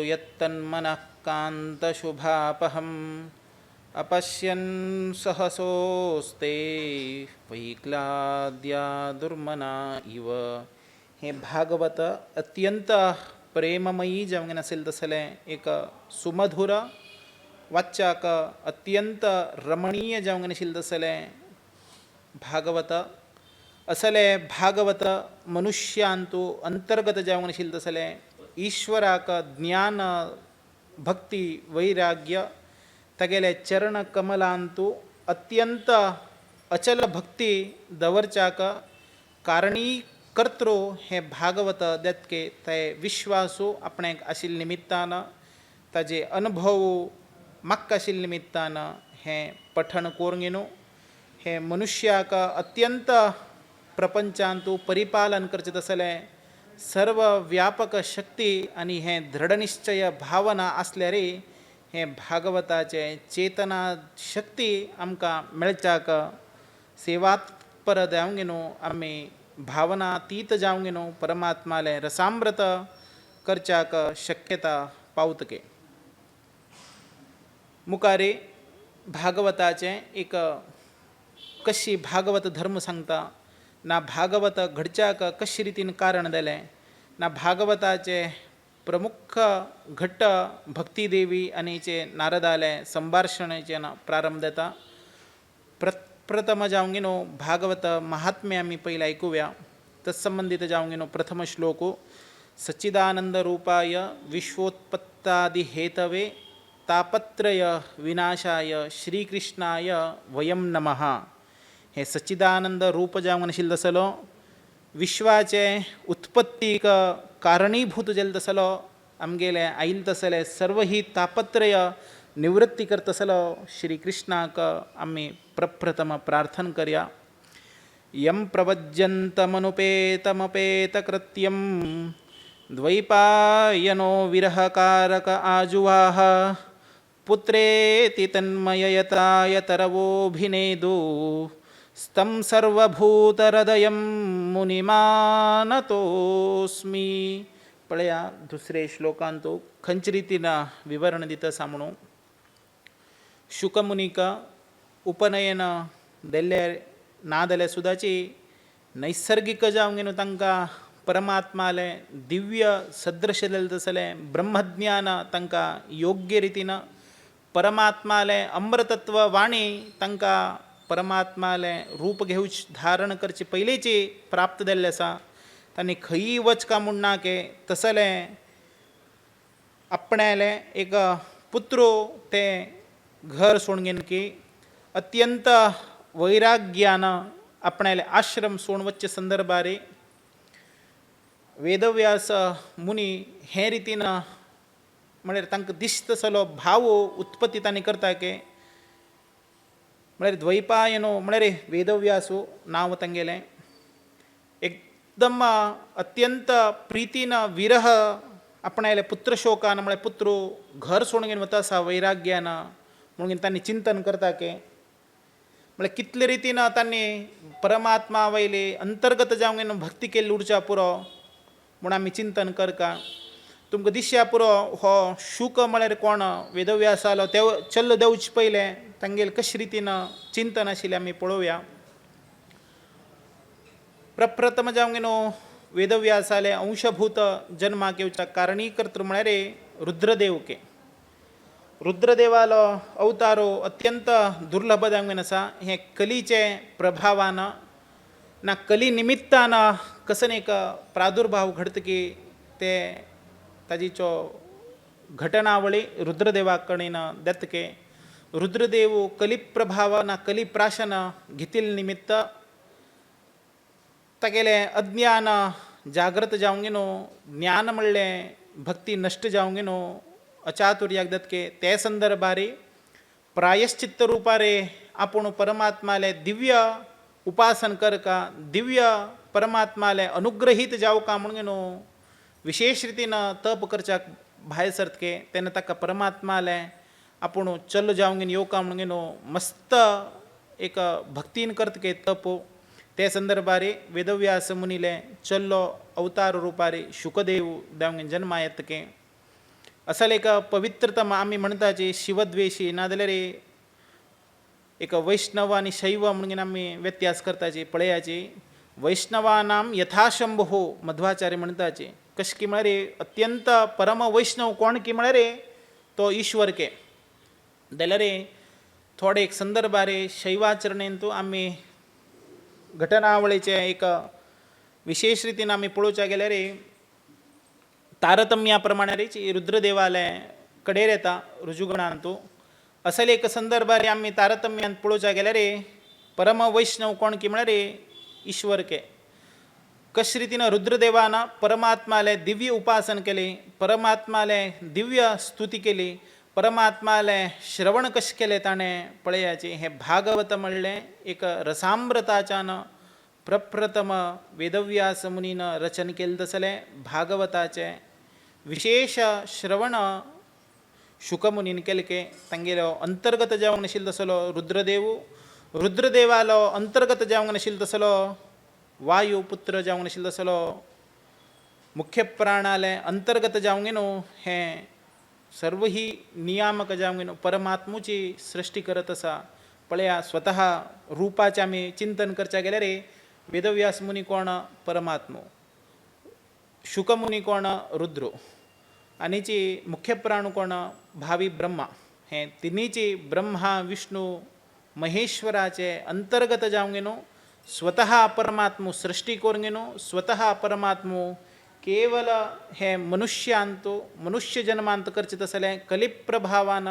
यत्तन्मनः कान्तशुभापहम् अपश्यन् सहसोस्ते वैक्लाद्या दुर्मना इव. हे भागवत अत्यंत प्रेममयी जावंक नाशिल्लें तसलें एक सुमधुर वाच्याक अत्यंत रमणीय जावंक नाशिल्लें तसलें भागवत असले भागवत मनुष्यांतू अंतर्गत जावंक नाशिल्लें तसलें ईश्वराक ज्ञान भक्ती वैराग्य तगेले चरण कमलांतू अत्यंत अचल भक्ती दवरच्याक कारणी कर्तृ हे भागवत देतके ते विश्वासू आपणेक आशिल्ले निमित्तान ताजे अनुभव म्हाका आशिल्ले निमित्तान हे पठण कोरंगिनू हे मनुष्याक अत्यंत प्रपंचांतू परिपालन करचे तसले सर्व व्यापक शक्ती आनी हे दृढनिश्चय भावना आसल्यार हे भागवताचे चेतना शक्ती आमकां मेळच्याक सेवात्पर जावंक न्हू आमी भावनातीत जावंक न्हू परमात्माले रसामृत करच्याक शक्यता पावतके. मुखारी भागवताचे एक कशी भागवत धर्म सांगता ना भागवत घडच्याक कशी रितीन कारण जालें ना भागवताचे प्रमुख घट्ट भक्तिदेवी आनीचे नारदाले संभाषणेचे प्रारंभ जाता. प्रथम जावंक न्हू भागवत महात्म्य आमी पयलीं आयकुया. तत्संबंधीत जावंक न्हू प्रथम श्लोक सच्चिदानंद रूपाय विश्वोत्पत्तादि हेतवे तापत्रय विनाशाय श्रीकृष्णाय वयम नमः. हे सच्चिदानंद रूप जावंक नाशिल्लो तसलो विश्वाचे उत्पत्तीक कारणीभूत जाले तसलो आमगेले आयिल्ले तसले सर्व ही तापत्रय निवृत्ती करतसलो श्री कृष्णाक आमी प्रप्रथम प्रार्थन करया. यम प्रवज्यन्तमनुपेतमपेतकृत्यं द्वैपायनो विरहकारक आजुवाह पुत्रेति तन्मययताय तरवोभिनेदु स्तं सर्वभूतहृदयं मुनिमानतोस्मि. पळया दुसरे श्लोकांत खंयचे रितीन विवरण दिता सांगणू. शुकमुनीक उपनयन देल्ले ना जाल्यार सुद्दाची नैसर्गिक जावंक न्हू तांकां परमात्माले दिव्य सदृश जालें तसलें ब्रह्मज्ञान तांकां योग्य रितीन परमात्माले अमृतत्व वाणी तांकां परमात्माले रूप घेवच धारण करचे पयलींची प्राप्त जाल्ले आसा. तांणी खंयी वचका म्हूण ना के तसलें आपणाले एक पुत्रो ते घर सोडगेन की अत्यंत वैराग्यानं आपणाले आश्रम सोड वच्चे संदर्भारे वेदव्यास मुनी हे रीतीनं म्हळ्यार तांकां दिसता तसलो भाव उत्पत्ती तांणी करता के म्हळ्यार द्वैपायनो म्हळ्यार वेदव्यासो नांव तांगेलें एकदम अत्यंत प्रितीनं विरह आपणाले पुत्र शोकान म्हळ्यार पुत्रो घर सोडून वता आसा वैराग्यानं म्हणून तांणी चिंतन करता के म्हळ्यार कितले रितीन तांणी परमात्मा वयले अंतर्गत जावन भक्ती केल्ली उरच्या पुरो म्हूण आमी चिंतन करका तुमकां दिसया पुरो हो शूक म्हळ्यार कोण वेदव्यास जालो ते चल्ल देवचे पयलें तांगेले कशे रितीन चिंतन आशिल्लें आमी पळोवया प्रप्रथम जावन वेदव्यास जाले अंशभूत जन्माक येवच्या कारणीकर्तृ म्हळ्यार रुद्रदेव के रुद्रदेवालो अवतारो अत्यंत दुर्लभ जावन आसा हे कलीचे प्रभावान ना कली निमित्तान कसन एक प्रादुर्भाव घडतकी ते ताजीचो घटनावळी रुद्रदेवा कडेन देतके रुद्रदेव कलिप्रभाव ना कलिप्राशन घेतिल्ले निमित्त तागेले अज्ञान जागृत जावंक ज्ञान म्हणलें भक्ती नश्ट जावंक अचातुर्याक दत्के ते संदर्भारी प्रायश्चित्त रुपारे आपूण परमात्माले दिव्य उपासन करका दिव्य परमात्माले अनुग्रहीत जावका म्हणून विशेष रितीन तप करच्याक भायर सरतके तेन्ना ताका परमात्माले आपूण चल्ल जावंक येवका म्हणून मस्त एक भक्तीन करतके तप ते संदर्भारी वेदव्यास मुनिले चल्लो अवतार रुपारी शुकदेव जावंक जन्मा येतके असल एक पवित्रतम आमी म्हणटाची शिवद्वेशी नाजाल्यार एक वैष्णव आनी शैव म्हणून आमी व्यत्यास करताची पळयाची वैष्णवानां यथाशंभो मध्वाचार्य म्हणटाचे कशें की म्हळ्यार अत्यंत परम वैष्णव कोण की म्हळ्यार तो ईश्वर के जाल्यार थोडे एक संदर्भारे शैवाचरणेन तूं आमी घटनावळीचे एक विशेष रितीन आमी पळोवच्या गेल्यार तारतम्या प्रमाणे रुद्रदेवालय कडेर येता रुजूगणान तूं असल एक संदर्भार आमी तारतम्यान पळोवच्या गेल्यार परम वैष्णव कोण की म्हळ्यार ईश्वर के कशे रितीन रुद्रदेवान परमात्माले दिव्य उपासन केली परमात्माले दिव्य स्तुती केली परमात्माले श्रवण कशें केलें ताणें पळयाची हें भागवत म्हणलें एक रसामृताच्यान प्रप्रथम वेदव्यास मुनीन रचन केलें तसलें भागवताचें विशेष श्रवण शुकमुनीन केलें के तांगेलो अंतर्गत जावंक नाशिल्लो तसलो रुद्रदेवालो अंतर्गत जावंक नाशिल्लो तसलो वायू पुत्र जावंक नाशिल्लो तसलो मुख्य प्राणाले अंतर्गत जावंक हें सर्व ही नियामक जावंक परमात्मुची सृष्टी करत आसा पळया स्वतः रुपाचें आमी चिंतन करच्या गेल्यार वेदव्यास मुनी कोण परमात्मो शुकमुनी कोण रुद्र आनीची मुख्य प्राण कोण भावी ब्रह्मा हे तिनीची ब्रह्मा विष्णू महेश्वराचे अंतर्गत जावंक स्वतः परमात्मो सृष्टी करूंक स्वतः परमात्मो केवल हे मनुष्य जन्मांत करचे तसलें कलिप्रभावान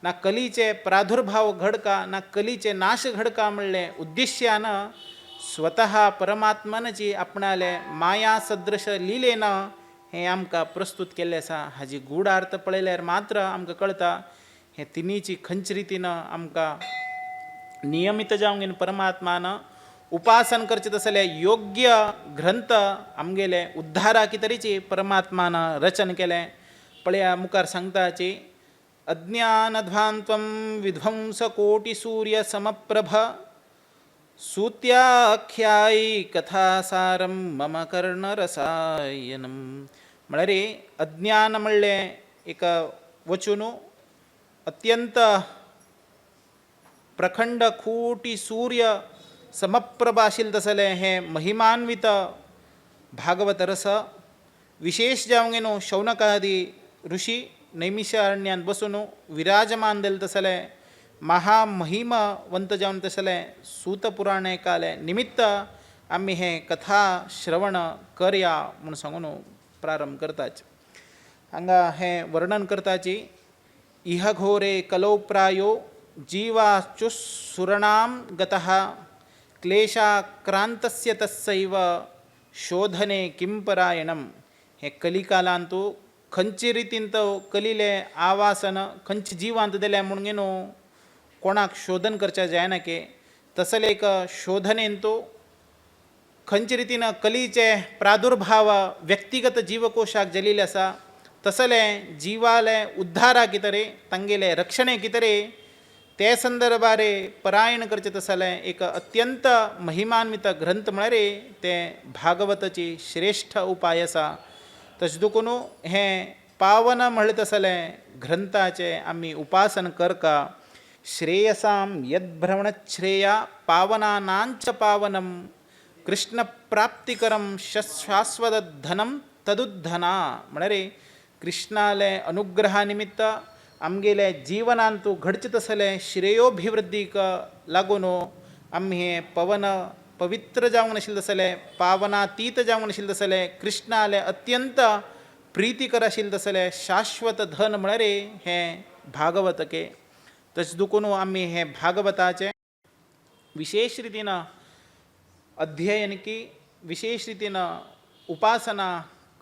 ना कलीचे प्रादुर्भाव घडका ना कलीचे नाश घडका म्हणलें उद्देश्यान स्वतः परमात्मानाची आपणाले माया सदृश लिलेन हें आमकां प्रस्तुत केल्लें आसा हाजी गूढ अर्थ पळयल्यार मात्र आमकां कळटा हे तिनीची खंयचे रितीन आमकां नियमित जावंक परमात्मान उपासन करचे तसले योग्य ग्रंथ आमगेले उद्धारा कितरीची परमात्मान रचन केलें पळया मुखार सांगताची अज्ञानध्वान्त्वं विध्वंस कोटि सूर्य समप्रभ सूत्याख्यायी कथासारं मम कर्णरसायनम म्हळ्यार अज्ञान म्हणलें एक वचून अत्यंत प्रखंड कोटि सूर्य समप्रभ आशिल्लें तसलें हें महिमान्वित भागवत रस विशेष जावंक शौनकादी ऋषी नैमिषारण्यान बसून विराजमान जालें तसलें महामहिमवंत जावन तसलें सूत पुराण ऐकाले निमित्त आमी हें कथा श्रवण करया म्हूण सांगून प्रारंभ करताच हांगा हें वर्णन करताची इह घोरे कलौ प्रायो जीवाचुस्सुरणां गतः क्लेशाक्रांतस्य तस्सैव शोधने किंपरायणम. हे कलिकालांतू खंयची रितीन तो कलिले आवासन खंयची जिवांत दिल्या म्हणून कोणाक शोधन करच्या जायना के तसले एक शोधनेन तो खंयचे रितीन कलीचे प्रादुर्भाव व्यक्तिगत जीवकोशाक जलिले आसा तसले जीवाले उद्धारा कितरे तांगेले रक्षणे कितरे ते संदर्भारे परायण करचे तसले एक अत्यंत महिमान्वित ग्रंथ म्हळ्यार ते भागवताची श्रेष्ठ उपाय आसा. तशें देखून हे पावन म्हणले तसले ग्रंथाचे आमी उपासन करका. श्रेयसां यद्भ्रमणश्रेया पावनानांच पावनम कृष्ण प्राप्तिकरम शाश्वत धनम तदुद्धना. म्हळ्यार कृष्णाले अनुग्रहानिमित्त आमगेले जीवनांतू घडचे तसले श्रेयोभिवृद्धीक लागून आमी हे पवित्र जावंक नाशिल्ले तसले पावनातीत जावंक नाशिल्ले तसले कृष्णाले अत्यंत प्रितीकर आशिल्ले तसले शाश्वत धन म्हळ्यार हे भागवतके. तशें देखून आमी हे भागवताचे विशेष रितीन अध्ययन की विशेष रितीन उपासना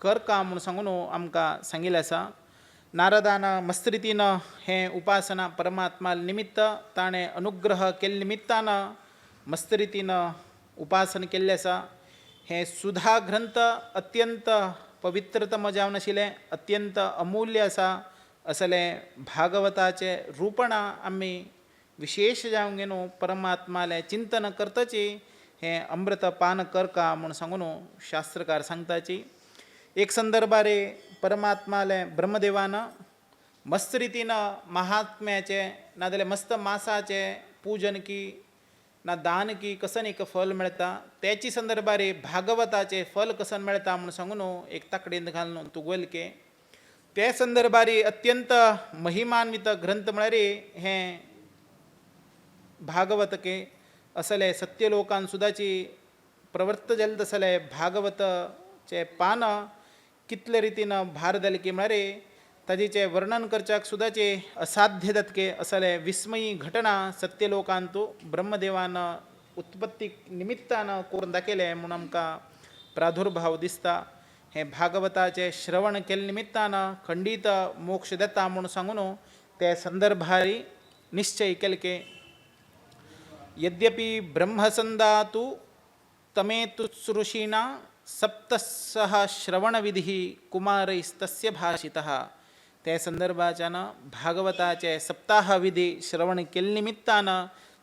करका म्हणून सांगून आमकां सांगिल्लें आसा. नारदान मस्त रितीन हे उपासना परमात्मा निमित्त ताणें अनुग्रह केल्ले निमित्तान मस्त रितीन उपासना केल्लें आसा. हे सुधा ग्रंथ अत्यंत पवित्रतम जावन आशिल्लें अत्यंत अमूल्य आसा. असले भागवताचे रूपण आमी विशेष जावंक न्हू परमात्माले चिंतन करताची हे अमृत पान करका म्हणून सांगून शास्त्रकार सांगताची. एक संदर्भारे परमात्माले ब्रह्मदेवान मस्त रितीन महात्म्याचे नाजाल्यार मस्त मासाचे पूजन की ना दान की कसन एक फल मेळटा त्याची संदर्भारे भागवताचे फल कसन मेळटा म्हणून सांगून एक तकडेंत घालून तुगोल के ते संदर्भारी अत्यंत महिमान्वित ग्रंथ म्हळ्यार हे भागवतके. असले सत्य लोकान सुद्दाची प्रवृत्त जाले तसले भागवतचे पान कितले रितीन भार जाले की म्हळ्यार ताजेचे वर्णन करच्याक सुद्दाचे असाध्य जातके असले विस्मयी घटना सत्य लोकांतू ब्रह्मदेवान उत्पत्ती निमित्तान करून दाखयले म्हणून आमकां प्रादुर्भाव दिसता. हे भागवताचे श्रवण केले निमित्तान खंडीत मोक्ष देता म्हणून सांगून ते संदर्भारी निश्चय केले की यद्यपि ब्रह्मसंदातु तमेतुसृषीणा सप्तसह श्रवणविधी कुमारैस्तस्य भाषितः. ते संदर्भाच्यान भागवताचे सप्ताह विधी श्रवण केले निमित्तान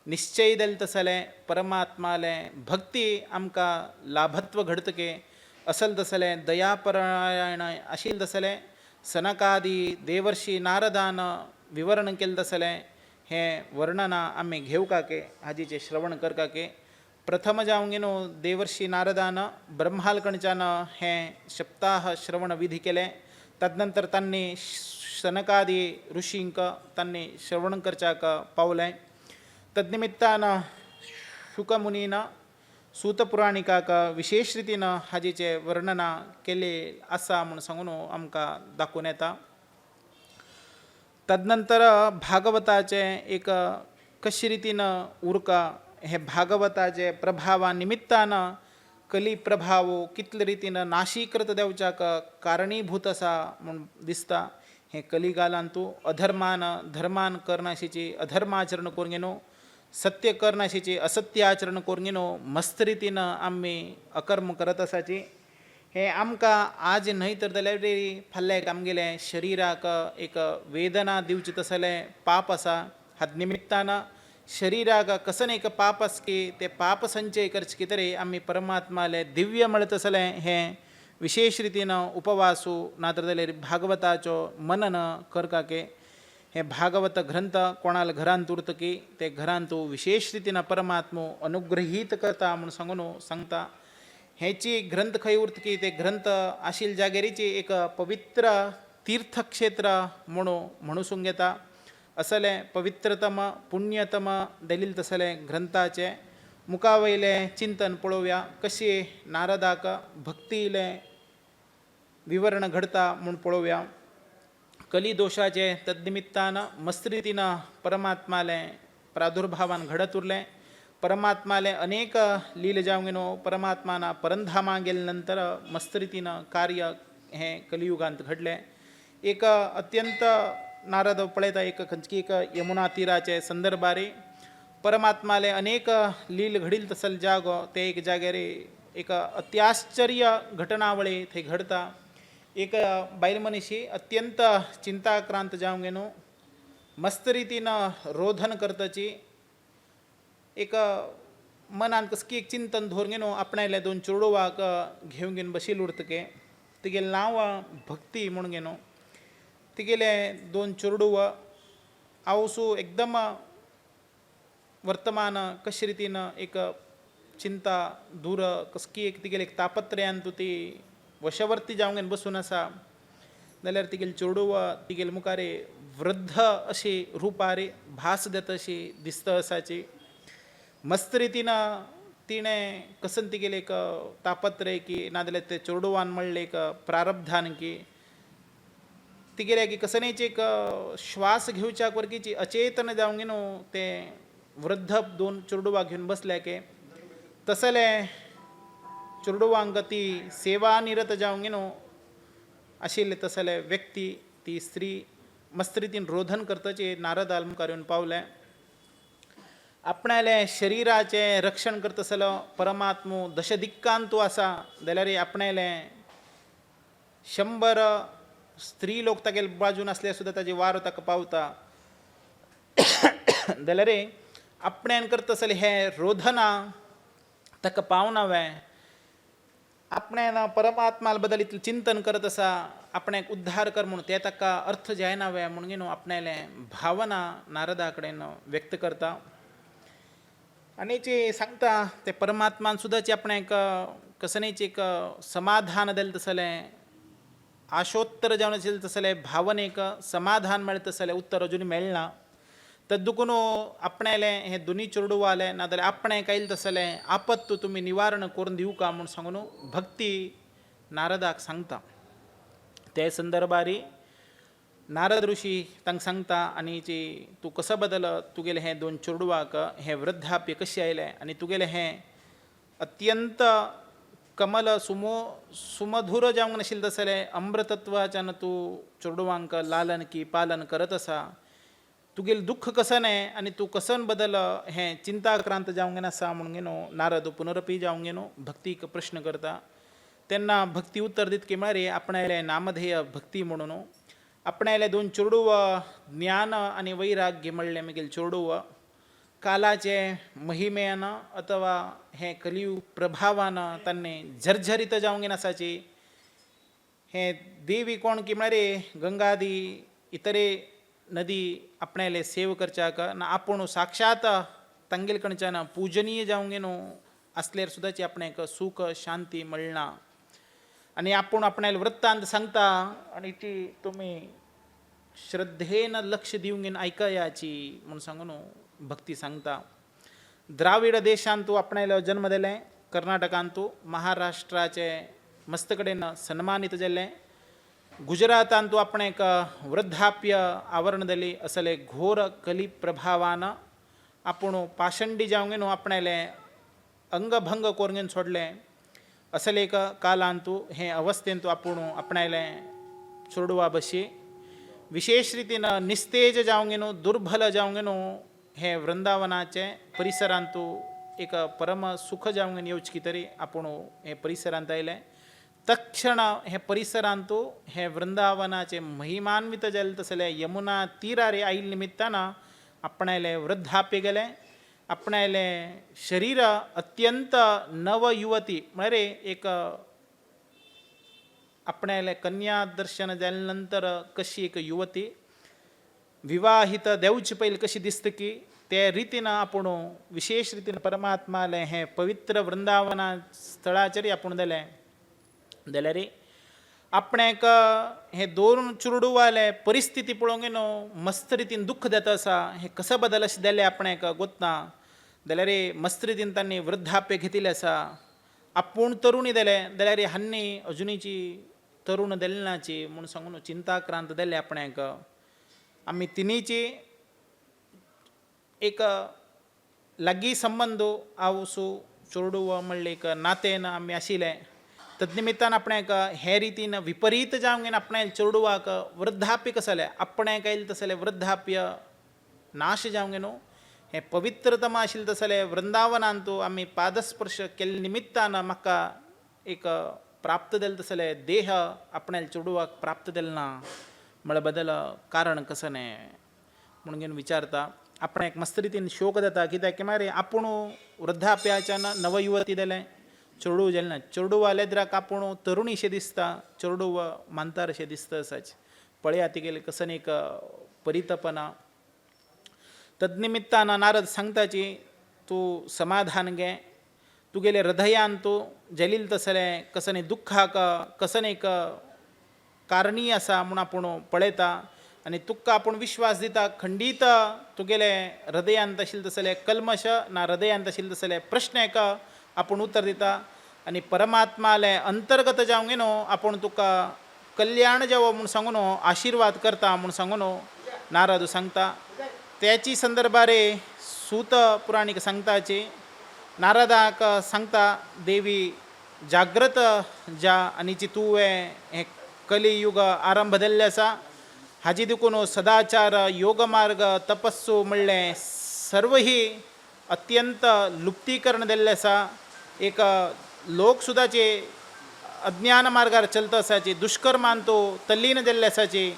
निश्चय जाले तसले परमात्माले भक्ती आमकां लाभत्व घडतके असल तसले दयापरायण आशिल्ले तसले सनकादी देवर्षी नारदान विवरण केले तसले हे वर्णना आमी घेवकाके हाजीचे श्रवण करकाके. प्रथम जावंक न्हू देवर्षी नारदान ब्रह्मालकणच्यान हे सप्ताह श्रवण विधी केले. तदनंतर तांणी सनकादी ऋषींक तांणी श्रवण करच्याक पावले. तदनिमित्तान शुकमुनीन सूतपुराणिकाक विशेष रितीन हाजीचे वर्णना केले आसा म्हणून सांगून आमकां दाखोवन येता. तदनंतर भागवताचे एक कशे रितीन उरका हे भागवताचे प्रभावा निमित्तान कली प्रभाव कितले रितीन नाशीकृत देवच्याक कारणीभूत आसा म्हूण दिसता. हे कलिकालांतू अधर्मान धर्मान करनाशीची अधर्माचरण करून घेनो सत्य करनाशीची असत्य आचरण करून घेनो मस्त रितीन आमी अकर्म करत आसाची. हे आमकां आज न्हय तर जाल्यार फाल्याक आमगेले शरिराक एक वेदना दिवची तसले पाप आसा. हात निमित्तान शरिराक कसन एक पाप आस की ते पाप संचय करचे कितें आमी परमात्माले दिव्य म्हणत तसले हे विशेष रितीन उपवासू नातर जाल्यार भागवताचो मनन करकाके. हे भागवत ग्रंथ कोणाल घरांत उरतकी ते घरांतू विशेष रितीन परमात्मो अनुग्रहीत करता म्हणून सांगून सांगता. हेची ग्रंथ खंय उरतकी ते ग्रंथ आशिल्ले जागेरीची एक पवित्र तीर्थक्षेत्र म्हणूसूंक येता. असले पवित्रतम पुण्यतम दलील तसले ग्रंथाचे मुखावयले चिंतन पळोवया. कशी नारदाक भक्तीले विवरण घडता म्हूण पळोवया. कली दोषाचे तद्निमित्तानं मस्त रीतीनं परमात्माले प्रादुर्भावान घडत उरले. परमात्माले अनेक लील जावंगिनो परमात्माना परंधामा गेल्यानंतर मस्त रीतीनं कार्य हे कलियुगांत घडले. एक अत्यंत नारद पळयता एक खंचकी एक यमुना तीराचे संदर्भारे परमात्माले अनेक लील घडील तसल जागो ते एक जागेरे एक अत्याश्चर्य घटनावळी थंय घडता. एक बायल मनीशी अत्यंत चिंताक्रांत जावंक गेनो मस्त रीतीनं रोधन करताची एक मनान कसकी एक चिंतन धोर गेनो आपणायले दोन चेडवाक घेवन घेवन बशील उरतके तिगेलें नांव भक्ती म्हूण गेनो. तिगेले दोन चेडव आवसू एकदम वर्तमान कशे रितीन एक चिंता दूर कसकी एक तिगेले एक तापत्रयान तू ती वशवर्ती जावंक बसून आसा जाल्यार तिगेले चेडव तिगेले मुखारे वृद्ध अशी रुपारे भास देता अशी दिसता असाची. मस्त रितीनं तिणें कसन तिगेले एक तापत्रय की नाजाल्यार ते चेडवान म्हणले एक प्रारब्धान की तिगेले की कसनेची एक श्वास घेवच्या वरकीची अचेतन जावंक न्हू ते वृद्ध दोन चेडवाक घेवन बसल्या के तसले चेडवांक ती सेवानिरत जावंक न्हू आशिल्ले तसले व्यक्ती ती स्त्री मस्त रितीन रोधन करताचे नारदाल मुखार येवन पावले. आपणाले शरिराचे रक्षण करतसलो परमात्मो दशदिक्कान तूं आसा जाल्यार आपणाले 100 स्त्री लोक तागेले बाजून आसल्यार सुद्दां ताजे वारो ताका पावता जाल्यार आपण्यान करतसले हे रोधना ताका पावनावे. आपणान परमात्मा बद्दल इतलें चिंतन करत आसा आपणाक उद्धार कर म्हणून ते ताका अर्थ जायनावे म्हणून न्हू आपणाले भावना नारदा कडेन व्यक्त करता. आनी जी सांगता ते परमात्मान सुद्दां आपणाक कसनेची एक समाधान दिलें तसलें आशोत्तर जावन आशिल्लें तसलें भावनेक समाधान मेळटा तसलें उत्तर अजून मेळना. तद्दुकून आपणाले हे दोनी चेडवाले नाजाल्यार आपणाक आयिल्लें तसलें आपत्त तुमी निवारण करून दिवं का म्हूण सांगून भक्ती नारदाक सांगता. ते संदर्भारी नारद ऋषी तांकां सांगता आनी जी तूं कसो बदल तुगेले हे दोन चेडवाक हे वृद्धाप्य कशें आयलें आनी तुगेले हे अत्यंत कमल सुमधुर जावंक नाशिल्लें तसलें अमृतत्वाच्यान तूं चेडवांक लालन की पालन करत आसा. तुगेलें दुख्ख कसनें आनी तूं कसन बदल हें चिंताक्रांत जावंक आसा म्हणून न्हू नारद पुनरपी जावंक न्हू भक्तीक प्रश्न करता. तेन्ना भक्ती उत्तर दितकी म्हळ्यार आपणायले नामधेय भक्ती म्हणून आपणायले दोन चेडव ज्ञान आनी वैराग्य म्हणलें मुगेले चेडव कालाचे महिमेन अथवा हे कलियुग प्रभावान तांणी झरझरीत जावंक आसाची. हे देवी कोण की म्हळ्यार गंगादी इतरे नदी आपणायले सेव करच्याक ना आपूण साक्षात तांगेले कडच्यान पूजनीय जावंक न्हू आसल्यार सुद्दांची आपणाक सूख शांती मेळना. आनी आपूण आपणायले वृत्तांत सांगता आनी ती तुमी श्रद्धेन लक्ष दिवंक आयकयाची म्हूण सांगून भक्ती सांगता. द्राविड देशांत तूं आपणायलो जन्म दिलें कर्नाटकांत तूं महाराष्ट्राचे मस्त कडेन सन्मानीत जाल्लें. गुजरातांत तूं आपणाक वृद्धाप्य आवरण दिली असले घोर कली प्रभावान आपूण पाशंडी जावंक न्हू आपणायले अंगभंग करून सोडलें. असले एक कालांत तूं हे अवस्थेंत तूं आपूण आपणायलें चेडवा बशी विशेष रितीन निस्तेज जावंक न्हू दुर्बल जावंक न्हू हे वृंदावनाचे परिसरांत तूं एक परम सुख जावंक येवचकी तरी आपूण हे परिसरांत आयलें. तक्षण हे परिसरांत तूं हे वृंदावनाचे महिमान्वित जाल्ले तसले यमुना तीरारे आयिल्ले निमित्तान आपणायले वृद्धाप्य गेलें. आपणायले शरीर अत्यंत नव युवती म्हळ्यार एक आपणायले कन्या दर्शन जाले नंतर कशी एक युवती विवाहित देवचे पयलीं कशी दिसता की ते रितीन आपूण विशेष रितीन परमात्माले हे पवित्र वृंदावना स्थळाचेर आपूण दिलें जाल्यार आपणाक हे दोन चेडवाले परिस्थिती पळोवंक न्हू मस्त रितीन दुख्ख देता आसा. हे कसो बदल अशें जालें आपणाक गोतना जाल्यार मस्त रितीन तांणी वृद्धाप्य घेतिल्लें आसा. आपूण तरुणी जालें जाल्यार हांनी अजुनीची तरुण देलनाची म्हणून सांगून चिंताक्रांत देले आपणाक आम्ही तिनीची एक लागीं संबंध आवसू चोरडू म्हणले एक नातेन आमी आशिल्ले तदनिमित्तान आपणाक हे रितीन विपरीत जावंक आपणाक चोरडुवाक वृद्धाप्य कसं जालें आपणाक येयलें तसलें वृद्धाप्य नाश जावंक न्हू हें पवित्रतम आशिल्लें तसलें वृंदावनांतू आमी पादस्पर्श केल्ले निमित्तान म्हाका एक प्राप्त जालें तसलें देह आपणाक चोरडुवाक प्राप्त जालें ना म्हळ्या बदल कारण कसं न्ही म्हणून घेवन विचारता आपण एक मस्त रितीन शोक जाता कित्याक की मारे आपूण वृद्धाप्याच्यान नवयुवती जालें चोरडू जालें ना चोरडू आलेद्राक आपूण तरुणीशें दिसता चोरडू मानतार अशें दिसता सच पळया तिगेले कसन एक परितपना तदनिमित्तान नारद सांगताची तूं समाधान घे तुगेले हृदयान तूं जलील तसलें कसन दुख्खाक कसन एक कारणी आसा म्हूण आपूण पळयता आनी तुका आपूण विश्वास दिता खंडीत तुगेले हृदयांत आशिल्ले तसले कल्मश ना हृदयांत आशिल्ले तसले प्रश्नाक आपूण उत्तर दिता आनी परमात्माले अंतर्गत जावंक न्हू आपूण तुका कल्याण जावो म्हूण सांगून आशिर्वाद करता म्हूण सांगून नारद सांगता त्याची संदर्भारे सूत पुराणीक सांगताची नारदाक सांगता देवी जागृत जा आनी जी तुवें हें कलियुग आरंभ जाल्लें आसा हाजी देखून सदाचार योगमार्ग तपस्सू म्हणलें सर्व ही अत्यंत लुप्तीकरण जाल्लें आसा एक लोक सुद्दाचे अज्ञान मार्गार चलता आसाची दुष्कर्मान तो तल्लीन जाल्ले आसाची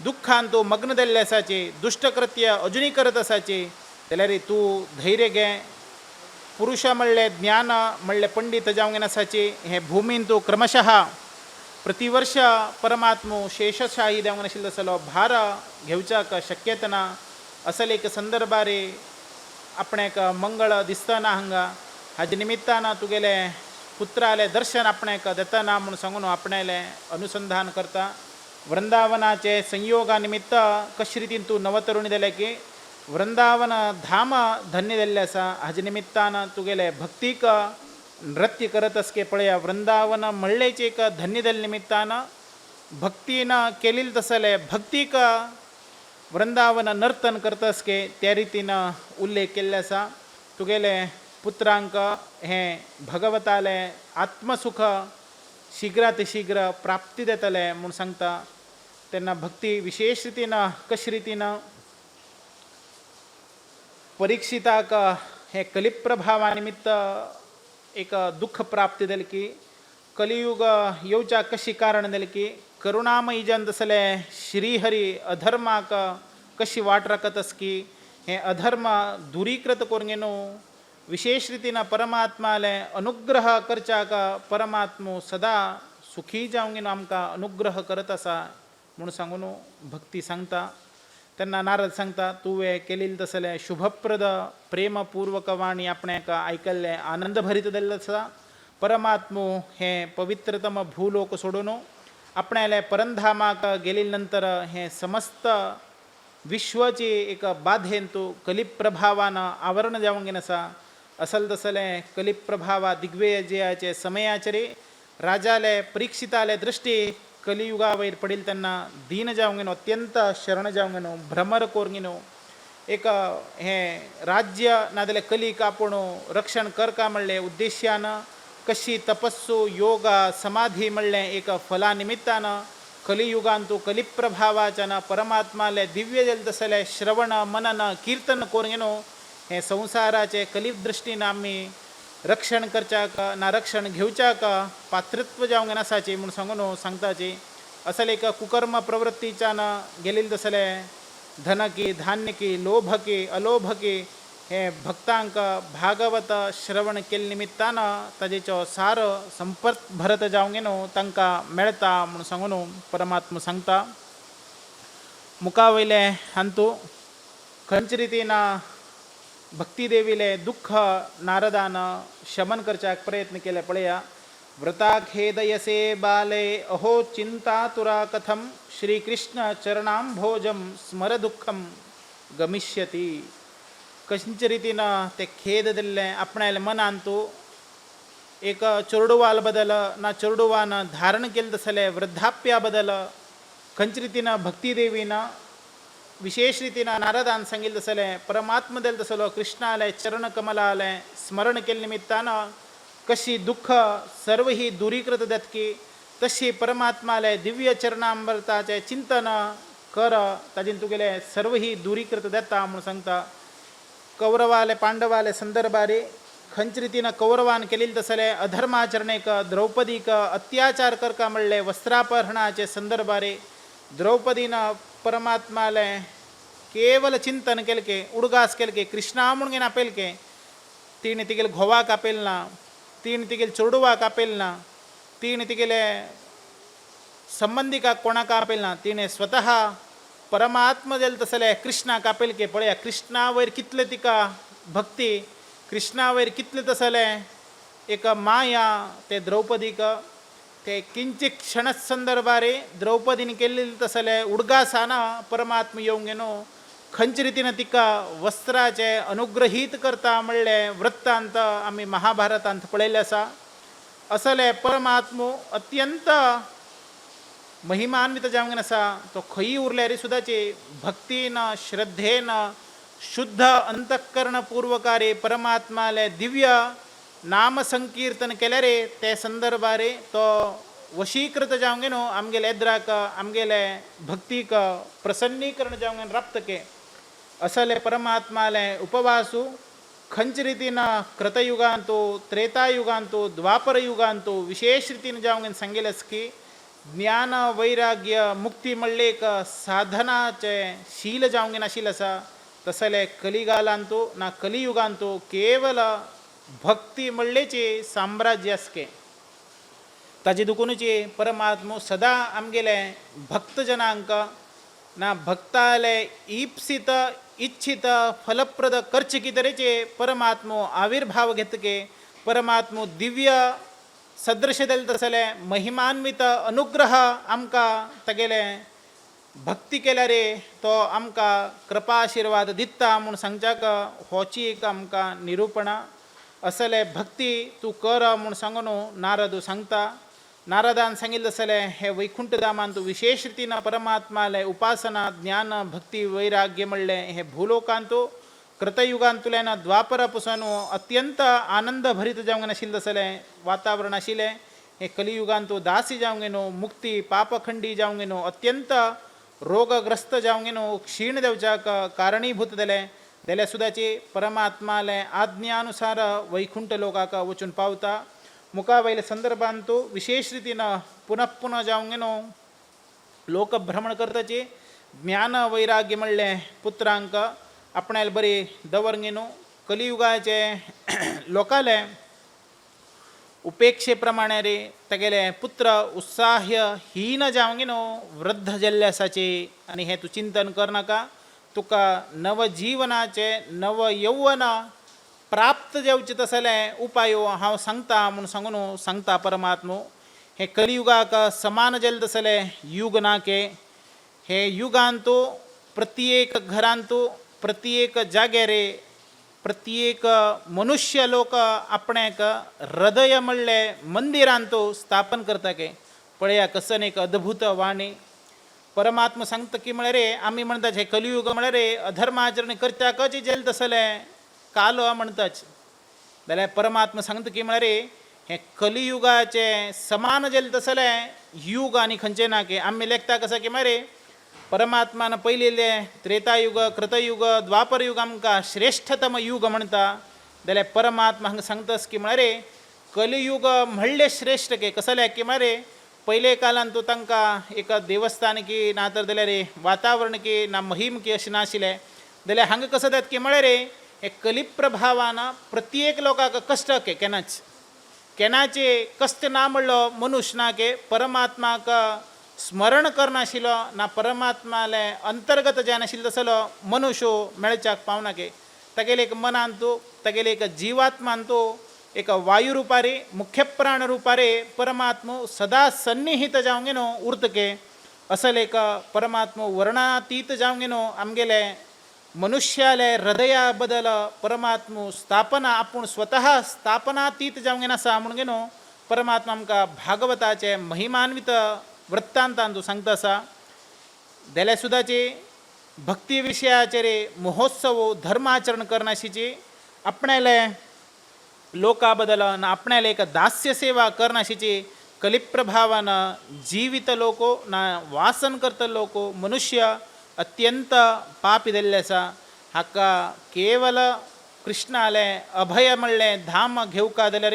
दुख्खान तो मग्न जाल्ले आसाची दुष्टकृत्य अजुनी करत आसाची जाल्यार तूं धैर्य घे पुरुश म्हणलें ज्ञान म्हणलें पंडीत जावंक आसाची हे भुमीन तूं क्रमशः प्रतिवर्ष परमात्मो शेषशाही देवंक नाशिल्लो तसलो भार घेवच्याक शक्यता ना असले एक संदर्भारे आपणाक मंगळ दिसतना हांगा हाजे निमित्तान तुगेले पुत्राले दर्शन आपणाक देतना म्हूण सांगून आपणाले अनुसंधान करता वृंदावनाचे संयोगा निमित्त कशे रितीन तूं नवतरुणी जालें की वृंदावन धाम धन्य जाल्लें आसा हाजे निमित्तान तुगेले भक्तीक नृत्य करत असके पळया वृंदावन म्हणलेच एक धन्य जाल्ले निमित्तान भक्तीन केलेले तसले भक्तीक वृंदावन नर्तन करत असके त्या रितीन उल्लेख केल्ले आसा तुगेले पुत्रांक हें भगवताले आत्मसुख शीघ्रात शीघ्र प्राप्ती जातले म्हूण सांगता तेन्ना भक्ती विशेष रितीन कशे रितीन परीक्षिताक हे कलिप्रभावा निमित्त एक दुःख प्राप्ती जाली की कलियुग येवच्या कशी कारण जाली की करुणामयी जन तसले श्रीहरी अधर्माक कशी वाट राखत आस की हे अधर्म दुरीकृत करून न्हू विशेष रितीन परमात्माले अनुग्रह करच्याक परमात्मो सदा सुखी जावंक आमकां अनुग्रह करत आसा म्हूण सांगून भक्ती सांगता तेन्ना नारद सांगता तुवें केलेली तसले शुभप्रद प्रेमपूर्वक वाणी आपणाक आयकल्ले आनंद भरीत जाल्लो आसा परमात्मो हें पवित्रतम भूलोक सोडून आपणाले परंधामाक गेले नंतर हें समस्त विश्वाची एक बाधेन तूं कलिप्रभावान आवरण जावंक आसा असल तसलें कलिप्रभावा दिग्विजयाचे समयाचेर राजाले परीक्षिताले दृश्टी कलियुगा वयर पडिल तेन्ना दीन जावंक अत्यंत शरण जावंक भ्रमर करूंक एक हें राज्य नाजाल्यार कलीक आपूण रक्षण करका म्हणलें उद्देश्यान कशी तपस्सू योगा समाधी म्हणलें एक फला निमित्तान कलियुगान तूं कलिप्रभावाच्यान परमात्माले दिव्य जालें तसलें श्रवण मनन कीर्तन करूंक हें संवसाराचे कलिदृश्टीन आमी रक्षण करच्याक ना रक्षण घेवच्याक पात्रत्व जावंक आसाची म्हूण सांगून सांगताची असल एक कुकर्म प्रवृत्तीच्यान गेलेले तसले धनकी धान्यकी लोभकी अलोभकी हे भक्तांक भागवत श्रवण केले निमित्तान ताजेचो सार संपर्क भरत जावंक तांकां मेळटा म्हूण सांगून परमात्मा सांगता मुखा वयले हांतू खंयचे रितीन भक्ती देवीले दुःख नारदान शमन करच्याक प्रयत्न केले पळया व्रता खेदयसे बाले अहो चिंतातुरा कथम श्रीकृष्ण चरणांभोजम स्मर दुःखम गमिष्यति कशे रितीन ते खेद दिल्ले आपणाले मनान तूं एक चोरडुवाल बदल ना चोरडुवानं धारण केलं तसले वृद्धाप्या बदल खंच रितीनं भक्तिदेवीनं विशेष रीतीनं नारदान सांगितलं तसले परमात्मा दिलं तसलो कृष्णालय चरण कमलालय स्मरण केल्या निमित्तानं कशी दुःख सर्व ही दूरीकृत दत्की तशी परमात्मालय दिव्य चरणामृताचे चिंतन कर ताजीन तुगेले सर्व ही दूरीकृत दत्ता म्हणून सांगता कौरवाले पांडवाले संदर्भारे खंच रितीनं कौरवान केलेली तसले अधर्माचरणेक द्रौपदीक अत्याचार करका म्हणले वस्त्रापहरणाचे संदर्भारे द्रौपदीनं परमात्मालय केवल चिंतन केल के उडगास केल के कृष्णा म्हणून आपेल के तीन तिगेल घोवा कापेल ना तीन तिगेल चोडवा कापेल ना तीन तिगेले संबंधी का कोणा कापेल ना तिने स्वतः परमात्मा दिल तसले कृष्णा कापेल के पळया कृष्णावयर कितले तिका भक्ती कृष्णावयर कितले तसले एक माया ते द्रौपदीक ते किंचित क्षण संदर्भारे द्रौपदीने केलेली तसले उडगासाना परमात्मा येऊन गेनो खंच रितीनं तिका वस्त्राचे अनुग्रहित करता म्हणले वृत्तांत आम्ही महाभारतांत पळयले आसा असले परमात्मो अत्यंत महिमान्वित जावंगन आसा तो खंयी उरल्यार सुद्दाचे भक्तीन श्रद्धेन शुद्ध अंतःकरणपूर्वकारे परमात्माले दिव्य नाम संकीर्तन केले रे ते संदर्भारे तो वशीकृत जावंगेनो आमगेले एद्राक आमगेले भक्तीक प्रसन्नीकरण जावंगन राप्तके असले परमात्माले उपवासू खंच रितीनं कृतयुगांतो त्रेतायुगांतो द्वापर युगांतो विशेष रितीनं जावंगन सांगेलस की ज्ञान वैराग्य मुक्ती म्हणले एक साधनाचे शील जावंगन आशिल आसा तसले कलिगालांतो ना कलियुगांतो केवल भक्ती म्हणलेचे साम्राज्य असके ताजे दुखूनचे परमात्मो सदा आमगेले भक्तजनांक ना भक्ताले ईप्सित इच्छित फलप्रद खर्च कितरेचे परमात्मो आविर्भाव घेतके परमात्मो दिव्य सदृश दिल तसले महिमान्वित अनुग्रह आमकां तगेले भक्ती केल्या रे तो आमकां कृपा आशिर्वाद दिता म्हूण सांगच्याक होची एक आमकां निरूपणा असले भक्ती तूं कर म्हूण सांगून नारद सांगता नारदान सांगिल्लें तसले हे वैकुंठधामान तूं विशेष रितीन परमात्माले उपासना ज्ञान भक्ती वैराग्य म्हणले हे भूलोकांतो कृतयुगांतुल्यान द्वापरा पासून अत्यंत आनंद भरीत जावंक आशिल्लें तसलें वातावरण आशिल्लें हे कलियुगांतो दासी जावंगेनो मुक्ती पापखंडी जावंगेनो अत्यंत रोगग्रस्त जावंगेनो क्षीण देवच्याक कारणीभूत जालें जाल्यार सुद्दाची परमात्माले आज्ञानुसार वैकुंठ लोकाक वचून पावता मुखावयल्या संदर्भांत तो विशेष रितीन पुनः पुनः जावंगेनो लोक भ्रमण करताचे ज्ञान वैराग्य म्हणले पुत्रांक आपणाले बरी दवरंगेनो कलियुगाचे लोकाले उपेक्षे प्रमाणे रे तेगेले पुत्र उत्साह्य हीन जावंगेनो वृद्ध जाल्ले आसाचे आनी हे तूं चिंतन करनाका तुका नवजीवनाचे नव यौवन प्राप्त जावचे तसले उपायो हांव सांगता म्हूण सांगून सांगता परमात्मो हे कलियुगाक समान जाले तसले युग नाके हे युगांतो प्रत्येक घरांतो प्रत्येक जाग्यारे प्रत्येक मनुष्य लोक आपणाक हृदय म्हणले मंदिरांतो स्थापन करता के पळया कसन एक अद्भुत वाणी परमात्मा सांगता की म्हळ्यार रे आमी म्हणटा हे कलियुग म्हळ्यार रे अधर्माचरण करच्याकच जेल तसले काल म्हणताच जाल्यार परमात्मा सांगता की म्हळ्यार रे हे कलियुगाचे समान जेल तसले युग आनी खंयचे ना के आमी लेखता कसा की म्हळ्यार रे परमात्मान पयलेले त्रेतायुग कृतयुग द्वापर युग आमकां श्रेष्ठतम युग म्हणटा जाल्यार परमात्मा हांगा सांगतास की म्हळ्यार रे कलियुग म्हणले श्रेष्ठ के कसले की म्हळ्यार रे पयले कालांत तूं तांकां एक देवस्थान की ना तर जाल्यार रे वातावरण की ना महिम की अशें नाशिल्लें जाल्यार हांगा कसो जाता की म्हळ्यार रे हे कलिप्रभावान प्रत्येक लोकांक कश्ट के केन्नाचे कश्ट ना म्हणलो मनुष्य ना के परमात्माक स्मरण करनाशिल्लो ना परमात्माले अंतर्गत जाय नाशिल्लो तसलो मनुष्य मेळच्याक पावना के तागेले एक मनान तूं तागेले एक जिवात्मान तूं एक वायू रुपारे मुख्य प्राण रुपारे परमात्मो सदा सन्निहित जावंगेनो उरतके असल एक परमात्मो वर्णातीत जावंगेनो आमगेले मनुष्याला हृदया बदल परमात्मा स्थापना आपण स्वतः स्थापनातीत जाऊन घेणं असा म्हणून घेनो परमात्मा आमकां भागवताचे महिमान्वित वृत्तांतांतू सांगता असा जाल्यार सुद्दाचे भक्ती विशयाचे रे महोत्सव धर्माचरण करनाशीचे आपणाले लोका बदल आपणाले एक दास्य सेवा करनाशीचे कलिप्रभावान जीवित लोको ना वासन करता लोको मनुष्य अत्यंत पापी जाल्ले आसा हाका केवल कृष्णाले अभय म्हणले धाम घेवका जाल्यार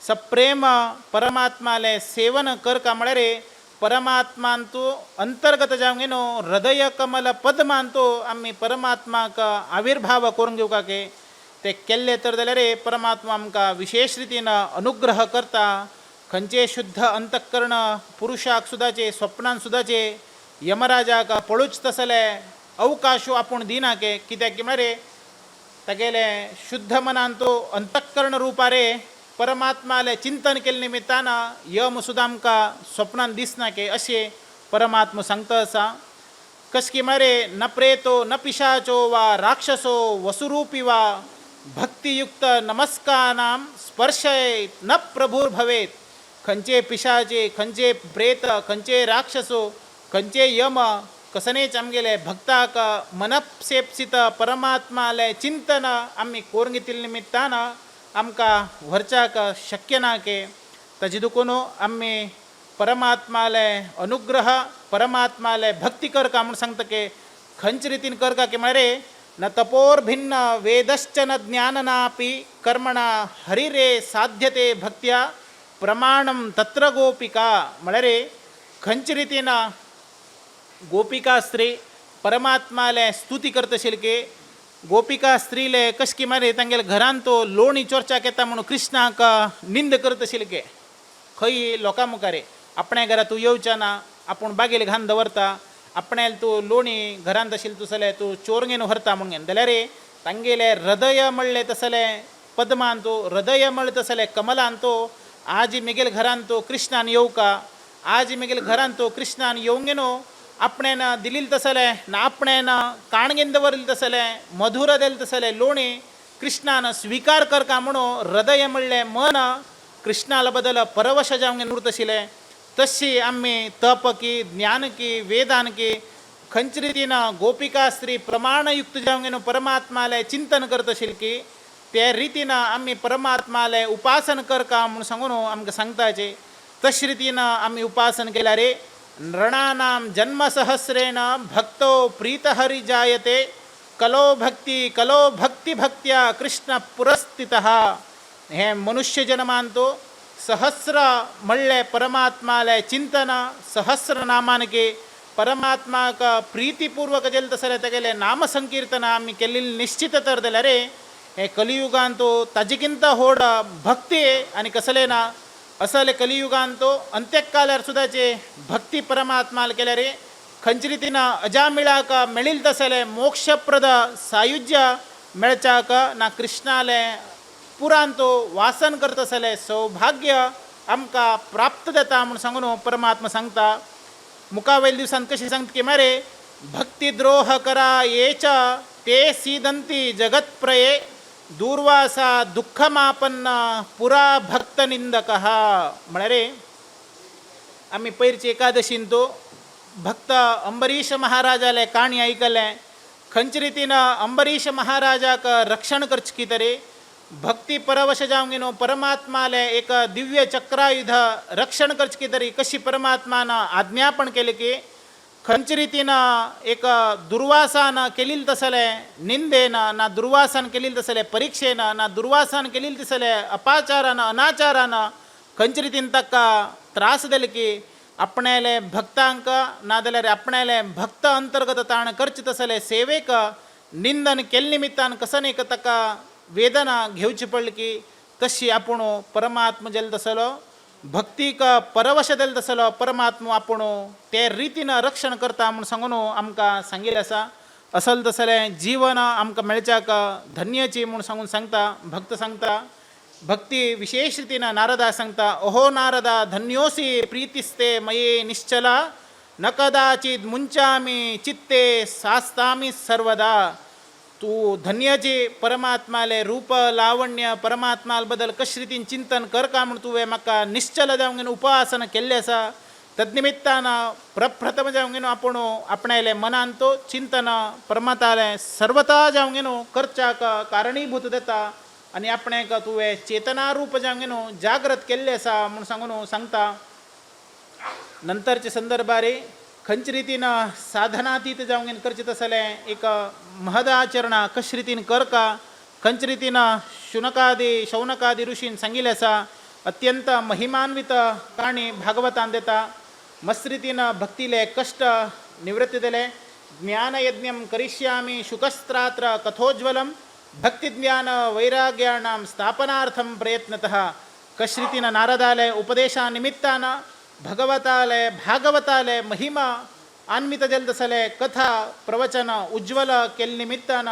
सप्रेम परमात्माले सेवन करका म्हळ्यार परमात्मांतू अंतर्गत जावंक न्हू हृदय कमल पद्मांतू आमी परमात्माक आविर्भाव करून घेवका के ते केल्ले तर जाल्यार परमात्मा आमकां विशेष रितीन अनुग्रह करता खंयचे शुद्ध अंतःकरण पुरुषाक सुद्दाचे स्वप्नान सुद्दाचे यमराजाक पळूच तसले अवकाश आपूण दिना के कित्याक म्हळ्यार तागेले शुद्ध मनान तो अंतःकरण रुपारे परमात्माले चिंतन केले निमित्तान यम सुद्दां आमकां स्वप्नान दिसना के अशें परमात्मा सांगता आसा कश की म्हळ्यार न प्रेतो न पिशाचो वा राक्षसो वसुरूपी वा भक्तियुक्त नमस्कारां स्पर्शय न प्रभुर्भवेत खंयचे पिशाचे खंयचे प्रेत खंयचे राक्षसो खंयचे यम कसनेच आमगेले भक्ताक मनसेप्सित परमात्माले चिंतन आमी करून घेतिल्ले निमित्तान आमकां व्हरच्याक शक्य ना के ताजे दुखून आमी परमात्माले अनुग्रह परमात्माले भक्ती करका म्हूण सांगता के खंयचे रितीन करका के म्हळ्यार न तपोर्भिन्न वेदश्च न ज्ञाननापि कर्मणा हरिरे साध्यते भक्त्या प्रमाणं तत्र गोपिका म्हळ्यार खंयचे रितीन गोपिका स्त्री परमात्माले स्तुती करतशील के गोपिका स्त्रीले कश की मारे तांगेले घरान तो लोणी चोरच्याक येता म्हणून कृष्णाक निंद करतशील के खंय लोकां मुखार आपणे घरा तूं येवच्या ना आपूण बागेल घान दवरता आपणाल तूं लोणी घरांत आशिल्ली तूं जाल्यार तूं चोरगेन व्हरता म्हणून जाल्यार तांगेले हृदय म्हणले तसले पद्मान तो हृदय म्हणले तसले कमलान तो आज मेगेल घरान तो कृष्णान येवका आज मेगेल घरान तो कृष्णान येवंगेनो आपणेन दिलील तसले ना आपणेन काणगेन दवरले तसले मधुर दिले तसले लोणी कृष्णान स्वीकार करका म्हणून हृदय म्हणले मन कृष्णाला बदल परवश जावंक उरतशिले तशी आमी तप की ज्ञान की वेदान की खंयचे रितीन गोपिका स्त्री प्रमाणयुक्त जावंक परमात्माले चिंतन करतशील की ते रितीन आमी परमात्माले उपासन करका म्हणून सांगून आमकां सांगताचे तशे रितीन आमी उपासन केल्यार नृणानां जन्मसहस्रेण भक्तो प्रीतहरि जायते कलो भक्ति भक्त्या कृष्ण पुरस्थितः हे मनुष्य जन्मान तो सहस्र म्हणले परमात्माले चिंतन सहस्र नामानके परमात्माक प्रीतिपूर्वक जेल तसले तेगेले नाम संकीर्तन आमी केल्ली निश्चित तर जाल्यार हे कलियुगान तो ताजेकिंत व्हड भक्ती आनी कसले ना असले कलियुगान तो अंत्यकाल्यार सुद्दाचे भक्ती परमात्माल केल्यार खंयचे रितीन अजामिळाक मेळील तसले मोक्षप्रद सायुज्य मेळच्याक ना कृष्णाले पुरान तो वासन करतसले सौभाग्य आमकां प्राप्त जाता म्हणून सांगून परमात्मा सांगता मुखावेल दिवसांत कशी सांगता की मरे भक्तिद्रोह करा येच ते सीदंती जगत्प्रये दूर्वासा दुःखमापन्न पुरा भक्तनिंदक म्हळ्यार आमी पयरची एकादशीन तो भक्त अंबरीश महाराजाले काणी आयकले खंयचे रितीन अंबरीश महाराजाक रक्षण करचे की तरी भक्ती परवश जावंक न्हू परमात्माले एक दिव्य चक्रायुध रक्षण करचे की तरी कशी परमात्मान आज्ञापन केले की खंयचे रितीन एक दुर्वासान केलेली तसले निंदेन ना दुर्वासान केलेली तसले परीक्षेन ना दुर्वासान केलेली तसले अपाचारान अनाचारान खंयचे रितीन ताका त्रास दिले की आपणाले भक्तांक नाजाल्यार आपणाले भक्त अंतर्गत ताण करचे तसले सेवेक निंदन केले निमित्तान कसं एक ताका वेदना घेवची पडली की तशी आपूण परमात्मा जेल तसलो भक्तीक परवश दिल तसलो परमात्मा आपूण ते रितीन रक्षण करता म्हणून सांगून आमकां सांगिल्लें आसा असल तसलें जीवन आमकां मेळच्याक धन्यची म्हणून सांगून सांगता भक्त सांगता भक्ती विशेष रितीन नारदा सांगता अहो नारदा धन्योसी प्रीतिस्ते मये निश्चला न कदाचित मुंचामी चित्ते सास्तामी सर्वदा तू धन्यचे परमात्माले रूप लावण्य परमात्माल बदल कश रितीन चिंतन कर का म्हण तुवें म्हाका निश्चल जावंगेन उपासना केल्ली आसा तद्निमित्तान प्रप्रथम जावंगेनो आपण आपणायले मनान तो चिंतन परमात्माले सर्वता जावंगेनो करच्याक कारणीभूत देता आनी आपणेक तुवें चेतना रूप जावंगेनो जागृत केल्ले आसा म्हूण सांगून सांगता. नंतरचे संदर्भारे खंयचे रितीन साधनातीत जावंगेन करचें तसलें एक महदाचरण कश रितीन करका खंयचे रितीन शौनकादी ऋषीन सांगिल्लें आसा. अत्यंत महिमान्वित काणी भागवतान देता. मस्त रितीन भक्तीले कष्ट निवृत्ती दिले. ज्ञानयज्ञं करिष्यामि शुकस्त्रात्र कथोज्वलं भक्तिज्ञान वैराग्याणां स्थापनार्थं प्रयत्नतः कश रितीन नारदाले उपदेशानिमित्तान भगवताले भागवताले महिमा अन्वित जल तसले कथा प्रवचन उज्ज्वल केल निमित्तान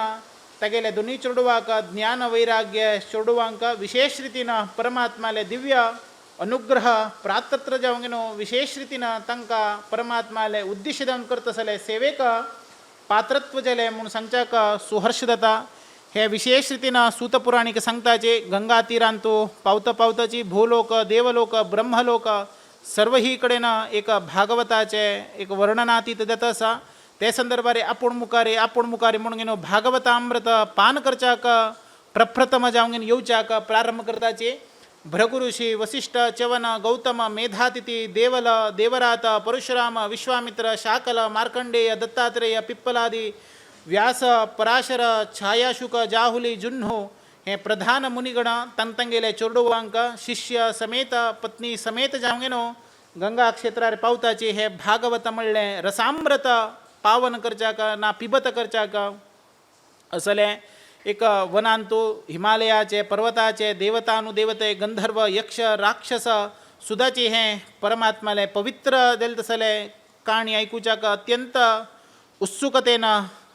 तगेले दोन्ही चोडवाक ज्ञान वैराग्य चोडवांक विशेष रितीन परमात्माले दिव्य अनुग्रह प्रातत्र जावंगेनो विशेष रितीन तांकां परमात्माले उद्देश जावन करतसले सेवेक पात्रत्व जाले म्हूण सांगच्याक सुहर्ष जाता. हे विशेष रितीन सूतपुराणीक सांगताचे गंगा तीरांतू पावता पावताची भूलोक देवलोक ब्रह्मलोक सर्व ही कडेन एक भागवताचे एक वर्णनातीत जाता आसा. ते संदर्भारे आपूण मुखारी म्हणून घेवन भागवतामृत पान करच्याक प्रप्रथम जावंगेन येवच्याक प्रारंभ करताचे. भृगुऋषी वसिष्ठ च्यवन गौतम मेधातिथी देवल देवरात परशुराम विश्वामित्र शाकल मार्कंडेय दत्तात्रेय पिप्पलादी व्यास पराशर छायाशुक जाहुली जुन्हो हे प्रधान मुनिगण तंतंगेले चोरडोवांक शिष्य समेत पत्नी समेत जावंगेनो गंगा क्षेत्रार पावताचे. हे भागवत म्हणलें रसामृत पावन करच्याक ना पिबत करच्याक असले एक वनांतू हिमालयाचे पर्वताचे देवतानुदेवते गंधर्व यक्ष राक्षस सुदाचे हे परमात्माले पवित्र देल तसले काणी ऐकूच्याक अत्यंत उत्सुकतेन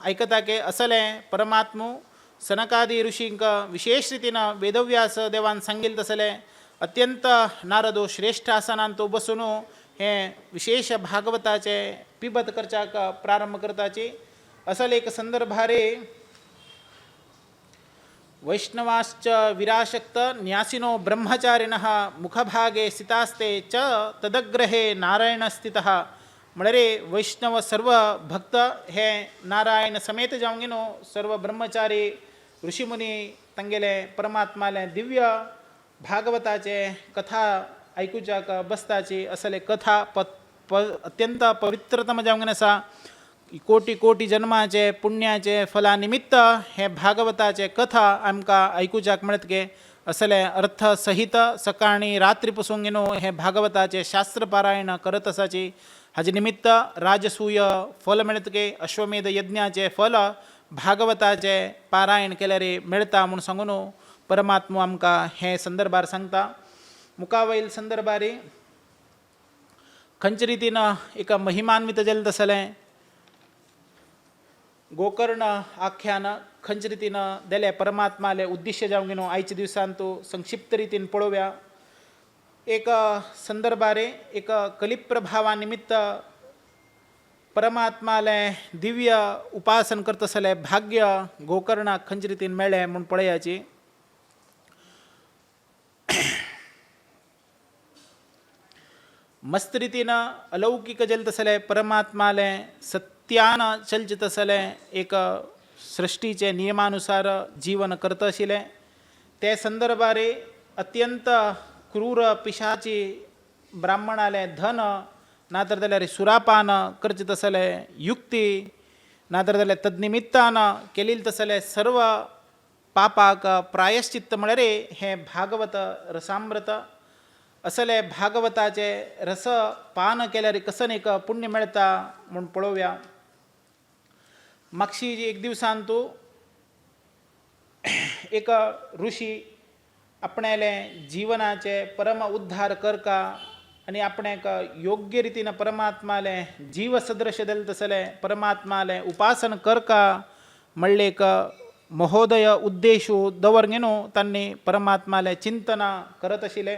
ऐकताके असले परमात्मू सनकादी ऋषींक विशेष रितीन वेदव्यास देवान सांगिल तसले अत्यंत नारदो श्रेष्ठ आसनान तो बसून हे विशेष भागवताचे पिबत करच्याक प्रारंभ करताची. असले एक संदर्भारे वैष्णवाश्च विराशक्त न्यासिनो ब्रह्मचारिणः मुखभागे स्थितास्ते च तदग्रहे नारायण स्थितः. म्हणरे वैष्णव सर्व भक्त हे नारायण समेत जावंगेनो सर्व ब्रह्मचारी ऋषीमुनी तंगेले परमात्माले दिव्य भागवताचे कथा ऐकूच्याक बसताची. असले कथा अत्यंत पवित्रतम जावंगेन आसा. कोटी कोटी जन्माचे पुण्याचे फला निमित्त हे भागवताचे कथा आमकां ऐकूच्याक मेळटके. असले अर्थ सहित सकाळी रात्री पसून घेनो हे भागवताचे शास्त्र पारायण करत आसाची. हाजे निमित्त राजसूय फल मेळटके. अश्वमेध यज्ञाचे फल भागवताचे पारायण केल्यार मेळटा म्हूण सांगून परमात्मा आमकां हे संदर्भार सांगता. मुखावयल संदर्भारी खंयचे रितीन एक महिमान्वित जल तसलें गोकर्ण आख्यान खंयचे रितीन देले परमात्माले उद्देश्य जावंगेनो आयच्या दिवसान तो संक्षिप्त रितीन पळोवया. एक संदर्भारे एक कलिप्रभावा निमित्त परमात्माले दिव्य उपासन करतसले भाग्य गोकर्णाक खंयचे रितीन मेळ्ळें म्हूण पळयाची. मस्त रितीन अलौकिक जल तसले परमात्माले सत्यान चलचे तसले एक सृष्टीचे नियमानुसार जीवन करत आशिल्ले. ते संदर्भारे अत्यंत क्रूर पिशाची ब्राह्मणाले धन नातर जाल्यार सुरापान करचे तसले युक्ती नातर जाल्यार तद्निमित्तान केलेले तसले सर्व पापाक प्रायश्चित्त म्हळ्यार हे भागवत रसामृत. असले भागवताचे रस पान केल्यार कसन एक पुण्य मेळटा म्हूण पळोवया. मागशी एक दिवसान तूं एक ऋषी आपणाले जीवनाचे परम उद्धार करका आनी आपणाक योग्य रितीन परमात्माले जीव सदृश देल तसले परमात्माले उपासन करका म्हणले एक महोदय उद्देशू दवरगेनो तांणी परमात्माले चिंतना करत आशिल्ले.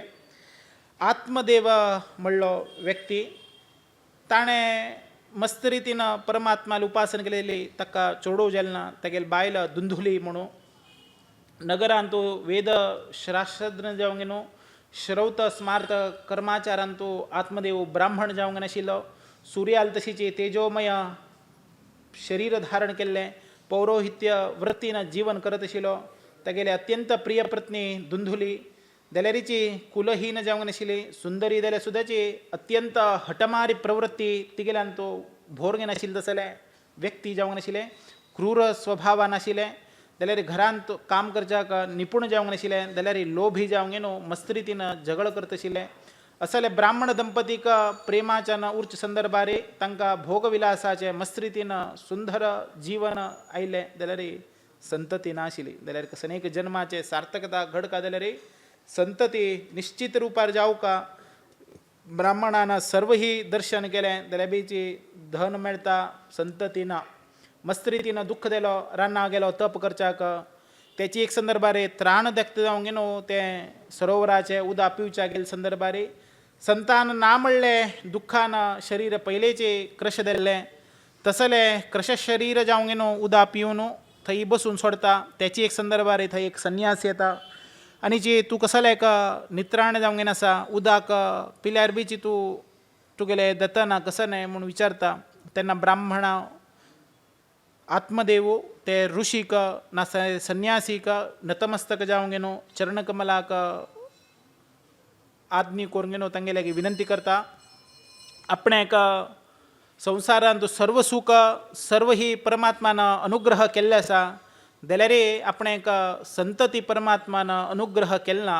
आत्मदेव म्हणलो व्यक्ती ताणें मस्त रितीनं परमात्माला उपासना केलेली तक्का चोडो जेलना तेगेल बायला दुंधुली म्हणू नगरांतू वेद शास्त्रज्ञ जावंगेनो श्रौत स्मार्त कर्माचारांतू आत्मदेव ब्राह्मण जावंगन आशिल्लो सूर्याल तशीचे तेजोमय शरीर धारण केल्लें पौरोहित्य वृत्तीनं जीवन करत आशिल्लो तेगेले अत्यंत प्रिय पत्नी दुंधुली जाल्यारीची कुलहीन जावंक नाशिल्ली सुंदरी जाल्यार सुद्दाची अत्यंत हटमारी प्रवृत्ती तिगेल्यान तो भोर घेवन आशिल्लो तसले व्यक्ती जावंक नाशिल्ले क्रूर स्वभावान आशिल्ले जाल्यार घरांत काम करच्याक निपूण जावंक नाशिल्ले जाल्यार लोभी जावंक न्हू मस्त रितीन झगड करत आशिल्ले असले ब्राह्मण दंपतीक प्रेमाच्या उर्च संदर्भारे तांकां भोगविलासाचे मस्त रितीन सुंदर जीवन आयले जाल्यार संतती ना आशिल्ली जाल्यार कसनेक जन्माचे सार्थकता घडका जाल्यार संतती निश्चित रुपार जावका ब्राह्मणान सर्व ही दर्शन केलें जाल्यार बेची धन मेळटा संतती ना मस्त रितीन दुःख दिलो रानां गेलो तप करच्याक त्याची एक संदर्भारे त्राण व्यक्त जावंक न्हू ते सरोवराचे उदक पिवच्या गेले संदर्भारे संतान ना म्हणलें दुःखान शरीर पयलेचे क्रश जाल्लें तसले क्रश शरीर जावंक न्हू उदक पिवन थंय बसून सोडता त्याची एक संदर्भारे थंय एक संन्यास येता आनी जी तूं कसले एक नित्राण जावंक आसा उदक पिल्यार बीची तुगेले दतना कसं न्हय म्हणून विचारता तेन्ना ब्राह्मणा आत्मदेव ते ऋषीक ना संन्यासीक नतमस्तक जावंक न्हू चरणकमलाक आज्ञी करूंक न्हू तांगेले विनंती करता आपणाक संवसारांत सर्व सुख सर्व ही परमात्मान अनुग्रह केल्ले आसा जाल्यार आपणाक संतती परमात्मान अनुग्रह केलो ना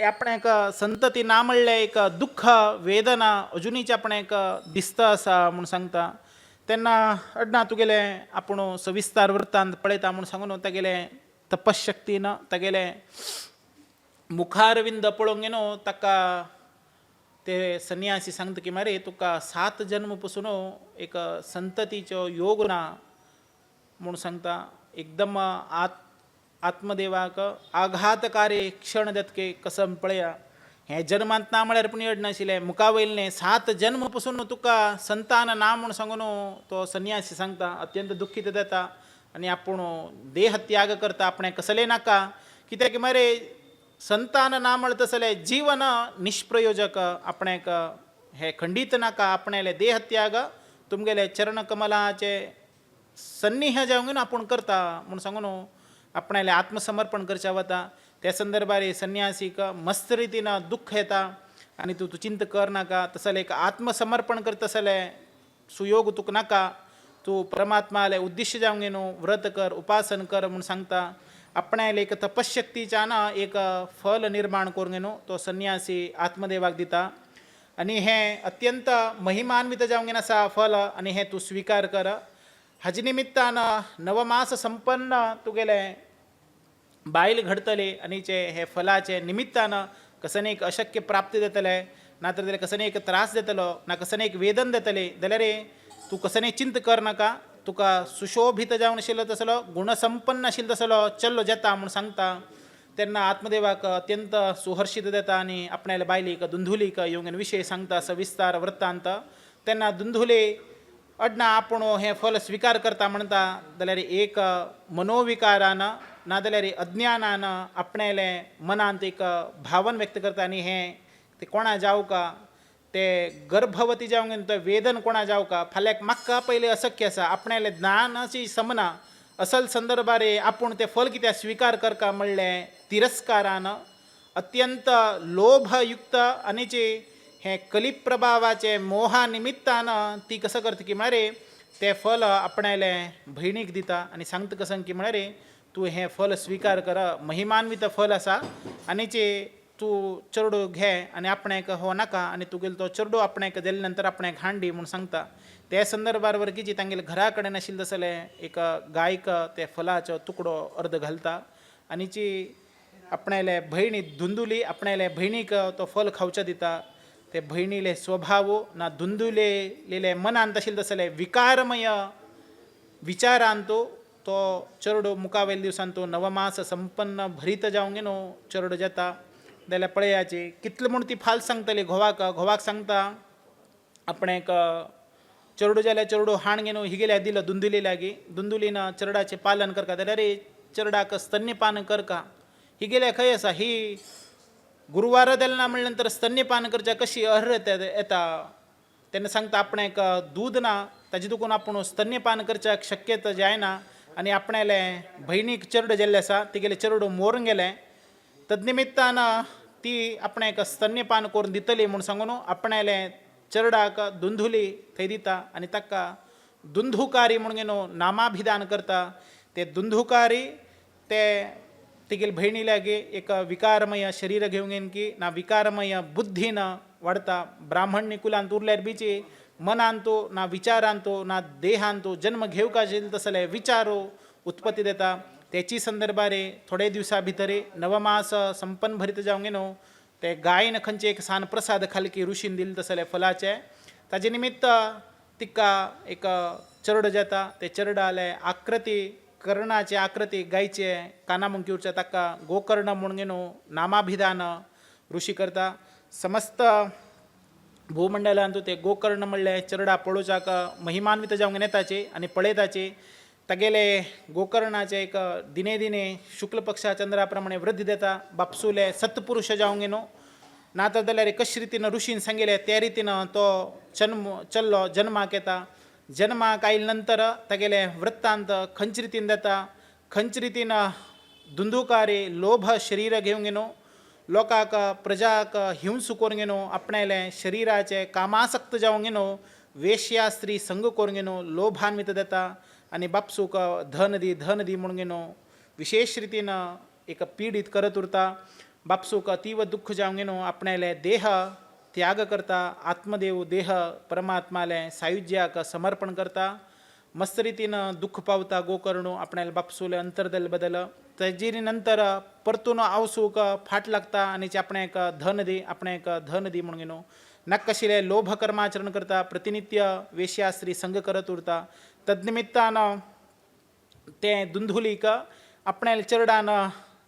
आपणाक संतती ना म्हणलें एक दुःख वेदना अजुनीच आपणाक दिसता आसा म्हूण सांगता तेन्ना अडना तुगेले आपूण सविस्तार वृत्तांत पळयता म्हूण सांगून तागेले तपशक्तीन तागेले मुखारविंद पळोवंक न्हू ताका ते संन्यासी सांगता की मारे तुका 7 जन्म पासून एक संततीचो योग ना म्हूण सांगता एकदम आत्मदेवाक आघातकारी क्षण देतके कसम पळया हे जन्मांत ना म्हळ्यार पूण येड नाशिल्लें मुखा वयलें 7 जन्म पासून तुका संतान ना म्हूण सांगून तो संन्यासी सांगता अत्यंत दुखीत जाता आनी आपूण देह त्याग करता आपणें कसलें नाका कित्याक मरे संतान ना म्हण तसले जीवन निष्प्रयोजक आपणाक हे खंडीत नाका आपणेले देह त्याग तुमगेले चरण कमलाचे सन्निह जावंक आपूण करता म्हूण सांगून आपणाले आत्मसमर्पण करचें वता त्या संदर्भार संन्यासीक मस्त रितीन दुःख येता आनी तूं चिंत कर नाका तसले एक आत्मसमर्पण कर तसले सुयोग तुका नाका तूं परमात्माले उद्दिश्य जावंक न्हू व्रत कर उपासन कर म्हूण सांगता आपणाले एक तपशक्तीच्यान एक फल निर्माण करूंक न्हू तो संन्यासी आत्मदेवाक दिता आनी हें अत्यंत महिमान्वित जावंक आसा फल आनी हें तूं स्विकार कर हाजे निमित्तान नवमास संपन्न तुगेले बायल घडतले आनी हे फलाचे निमित्तान कसने एक अशक्य प्राप्ती जातले ना तर कसने एक त्रास जातलो ना कसने एक वेदन जातले जाल्यार तूं कसने चिंत कर नाका तुका सुशोभित जावन आशिल्लो तसलो गुणसंपन्न आशिल्लो तसलो चल्लो जेता म्हूण सांगता तेन्ना आत्मदेवाक अत्यंत सुहर्षित जाता आनी आपणाल्या बायलीक दुंधुलीक येवंगेन विशय सांगता सविस्तार वृत्तांत तेन्ना दुंधुली अडना आपूण हें फल स्विकार करता म्हणटा जाल्यार एक मनोविकारान नाजाल्यार अज्ञानान आपणाले मनांत एक भावन व्यक्त करता आनी हें ते कोणा जावका ते गर्भवती जावंक तो वेदन कोणा जावका फाल्याक म्हाका पयलीं अशक्य आसा आपणाले ज्ञानाची समना असल संदर्भारे आपूण ते फल कित्याक स्विकार करका म्हणलें तिरस्कारान अत्यंत लोभयुक्त आनीचे हे कलिप प्रभावाचे मोहा निमित्तान ती कसं करता की म्हळ्यार ते फल आपणाले भयणीक दिता आनी सांगता कसं की म्हळ्यार तूं हें फल स्विकार कर महिमान्वित फल आसा आनीचे तूं चरडो घे आनी आपणाक हो नाका आनी तुगेलो तो चरडो आपणाक दिले नंतर आपणाक हांडी म्हूण सांगता त्या संदर्भार वरकीची तांगेले घरा कडेन आशिल्ले तसले एक गायक ते फलाचो तुकडो अर्द घालता आनीची आपणाले भयणी धुंदुली आपणाले भयणीक तो फल खावचो दिता ते भयणीले स्वभाव ना धुंदुलेले मनांत आशिल्ले तसले विकारमय विचारांत तो चरडो मुखावेल दिवसांत तो नवमास संपन्न भरीत जावंक न्हू चरडो जाता जाल्यार पळयाची कितले म्हूण ती फाल सांगतली घोवाक सांगता आपणाक चरडो जाल्यार चरडो हाण घेनो हिगेल्या दिलं दुंदुली लागी दुंदुलीनं चरडाचे पालन करका जाल्यार अरे चरडाक स्तन्यपान करका हिगेल्या खंय आसा ही गुरुवार देल ना म्हणल्या नंतर स्तन्यपान करच्या कशी अर्हता येता तेन्ना सांगता आपणाक दूध ना ताजे देखून आपूण स्तन्यपान करच्याक शक्यता जायना आनी आपणाले भयणीक चरडो जेल्ले आसा तिगेले चरडो मोरून गेले तदनिमित्तान ती आपणाक स्तन्यपान करून दितली म्हूण सांगून आपणाले चरडाक दुंधुली थंय दिता आनी ताका दुंधुकारी म्हूण घेवन नामाभिधान करता ते दुंधुकारी ते तिगेल भयणी लागी एक विकारमय शरीर घेवन येन की ना विकारमय बुद्धीन वाडता ब्राह्मण कुलांत उरल्यार बीची मनांतो ना विचारांतो ना देहांतो जन्म घेवका आशिल्लो तसले विचारो उत्पत्ती देता त्याची संदर्भारे थोडे दिवसा भितरी नवमास संपन्न भरीत जावंक न्हू ते गायन खंयचे एक सान प्रसाद खालकी ऋषीन दिले तसले फलाचे ताजे निमित्त तिका एक चरड जाता ते चरडाले आकृती कर्णाचे आकृती गायचे काना मुंकिवचे ताका गोकर्ण म्हूण घेवन नामाभिधान ऋषी करता समस्त भूमंडलांतू ते गोकर्ण म्हणले चरडा पळोवच्याक महिमान्वित जावंक नेताचे आनी पळयताचे तागेले गोकर्णाचे एक दिने दिने शुक्ल पक्षा चंद्रा प्रमाणे वृद्धी देता बापसूले सत्पुरुष जावंक न्हू नातर जाल्यार कशे रितीन ऋषीन सांगिल्ले त्या रितीन तो चल्लो जन्माक येता जन्माक आयले नंतर तागेले वृत्तांत खंयचे रितीन जाता खंयचे रितीन दुंदुकारी लोभ शरीर घेवंक न्हू लोकांक प्रजाक हिंस करून घेवन आपणाले शरिराचे कामासक्त जावंक न्हू वेश्या स्त्री संग करून घेवन लोभान्वित देता आनी बापसूक धन दी म्हणून घेवन विशेष रितीन एक पीडित करत उरता बापसूक अतीव दुःख जावंक घेवन आपणाले देह त्याग करता आत्मदेव देह परमात्माले सायुज्याक समर्पण करता मस्त रितीन दुःख पावता गोकर्णू आपणाले बापसूले अंतर्दल बदल तेजी नंतर परतून आवसूक फाट लागता आनी आपणाक धन दी म्हणून घेवन नक्कशिले लोभ कर्माचरण करता प्रतिनित्य वेश्या स्त्री संग करत उरता तदनिमित्तान ते दुंधुलीक आपणाले चरडान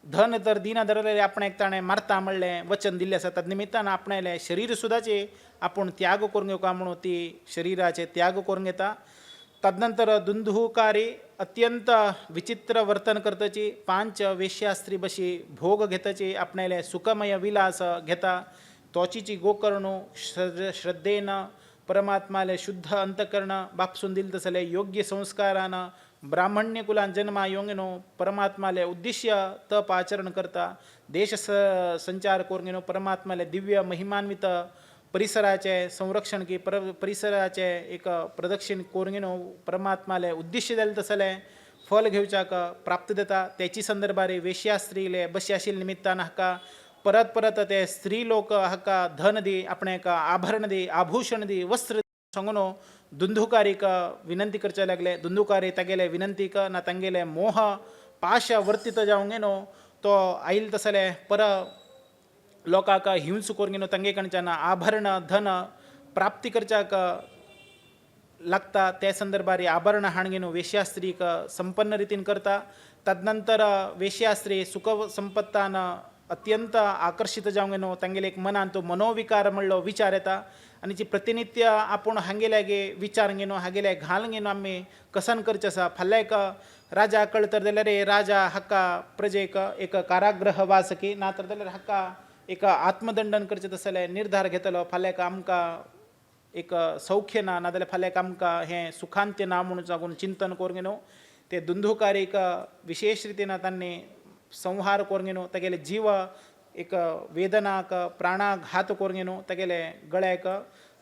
धन तर दिना धरलेले आपणाक ताणें मारता म्हणलें वचन दिल्लें आसा तदनिमित्तान आपणाले शरीर सुद्दाचे आपूण त्याग करून घेवका म्हणून ती शरिराचे त्याग करून घेता तदनंतर दुंधुकारी अत्यंत विचित्र वर्तन करताची 5 वेश्या स्त्री बशी भोग घेताची आपणाले सुखमय विलास घेता तोचीची गोकर्णू श्रद्धेन परमात्माले शुद्ध अंतकरण बापसून दिल तसले योग्य संस्कारान ब्राह्मण्य कुलान जन्मा येवंक परमात्माले उद्देश्य तप आचरण करता देश संचार करून परमात्माले दिव्य महिमान्वित परिसराचे संरक्षण की परिसराचे एक प्रदक्षिण करून परमात्माले उद्देश्य जालें तसले फल घेवच्याक प्राप्त जाता त्याची संदर्भारे वेश्या स्त्रीले बशी आशिल्ले निमित्तान हाका परत परत ते स्त्री लोक हाका धन दी आपणाक आभरण दी आभूषण दी वस्त्र सांगून दुंधुकारीक विनंती करचे लागले दुंधुकारी तागेले विनंतीक ना तांगेले मोह पाश वर्तित जावंक तो आयल तसले पर लोकांक हिंस करून तांगे कडच्यान आभरण धन प्राप्ती करच्याक लागता त्या संदर्भार आभरण हाण घेवन वेश्या स्त्रीक संपन्न रितीन करता तदनंतर वेश्या स्त्री सुख संपत्तान अत्यंत आकर्षित जावंक तांगेले एक मनान तो मनोविकार म्हणलो विचार येता आनी जी प्रतिनित्य आपूण हांगेल्यागे विचार घेवन हांगेले घाल घेवन आमी कसन करचें आसा फाल्याक राजा कळतर जाल्यार राजा हाका प्रजेक एक कारागृह वासकी नातर जाल्यार हाका एक आत्मदंडन करचें तसले निर्धार घेतलो फाल्याक आमकां एक सौख्य ना नाजाल्यार फाल्याक आमकां हें सुखांत्य ना म्हणून सांगून चिंतन करून ते दुंधुकारीक विशेष रितीन तांणी संहार करून तागेले जीव एक वेदनाक प्राणाघात करून तागेले गळ्याक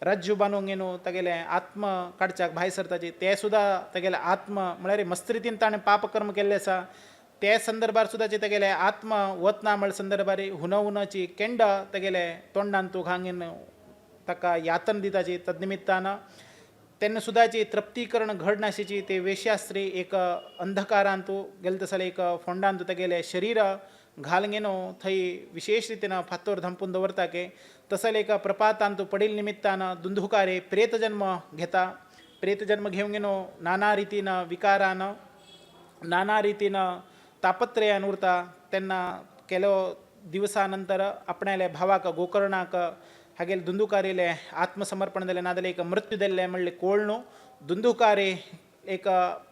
रज्जू बांदून तागेले आत्म काडच्याक भायर सरताचे ते सुद्दां तागेले आत्म म्हळ्यार मस्त रितीन ताणें पाप कर्म केल्लें आसा ते संदर्भार सुद्दां तेगेले आत्म वतना म्हळ संदर्भार हुनची केंड तेगेले तोंडान तूं घांगेन ताका यातन दिताची तदनिमित्तान तेन्ना सुद्दाची तृप्तीकरण घड नाशिची ते वेश्या स्त्री एक अंधकारांत गेले तसले एक फोंडांत तेगेले शरीर घाल घेवन थंय विशेष रितीन फातोर धंपून दवरता के तसले एक प्रपातांत पडिल निमित्तान दुंधुकारे प्रेत जन्म घेता प्रेत जन्म घेवन नाना रितीन विकारान नाना रितीन तापत्रयान उरता तेन्ना केलो दिवसा नंतर आपणाले भावाक गोकर्णाक ಹಾಗೆ ದುಂದುಕಾರಿಲೆ ಆತ್ಮಸಮರ್ಪಣದಲ್ಲಿ ನಾದಲ್ಲಿ ಏಕ ಮೃತ್ಯುದಲ್ಲೇ ಮಳ್ಳಿ ಕೋಳ್ನು ದುಂದುಕಾರಿ ಏಕ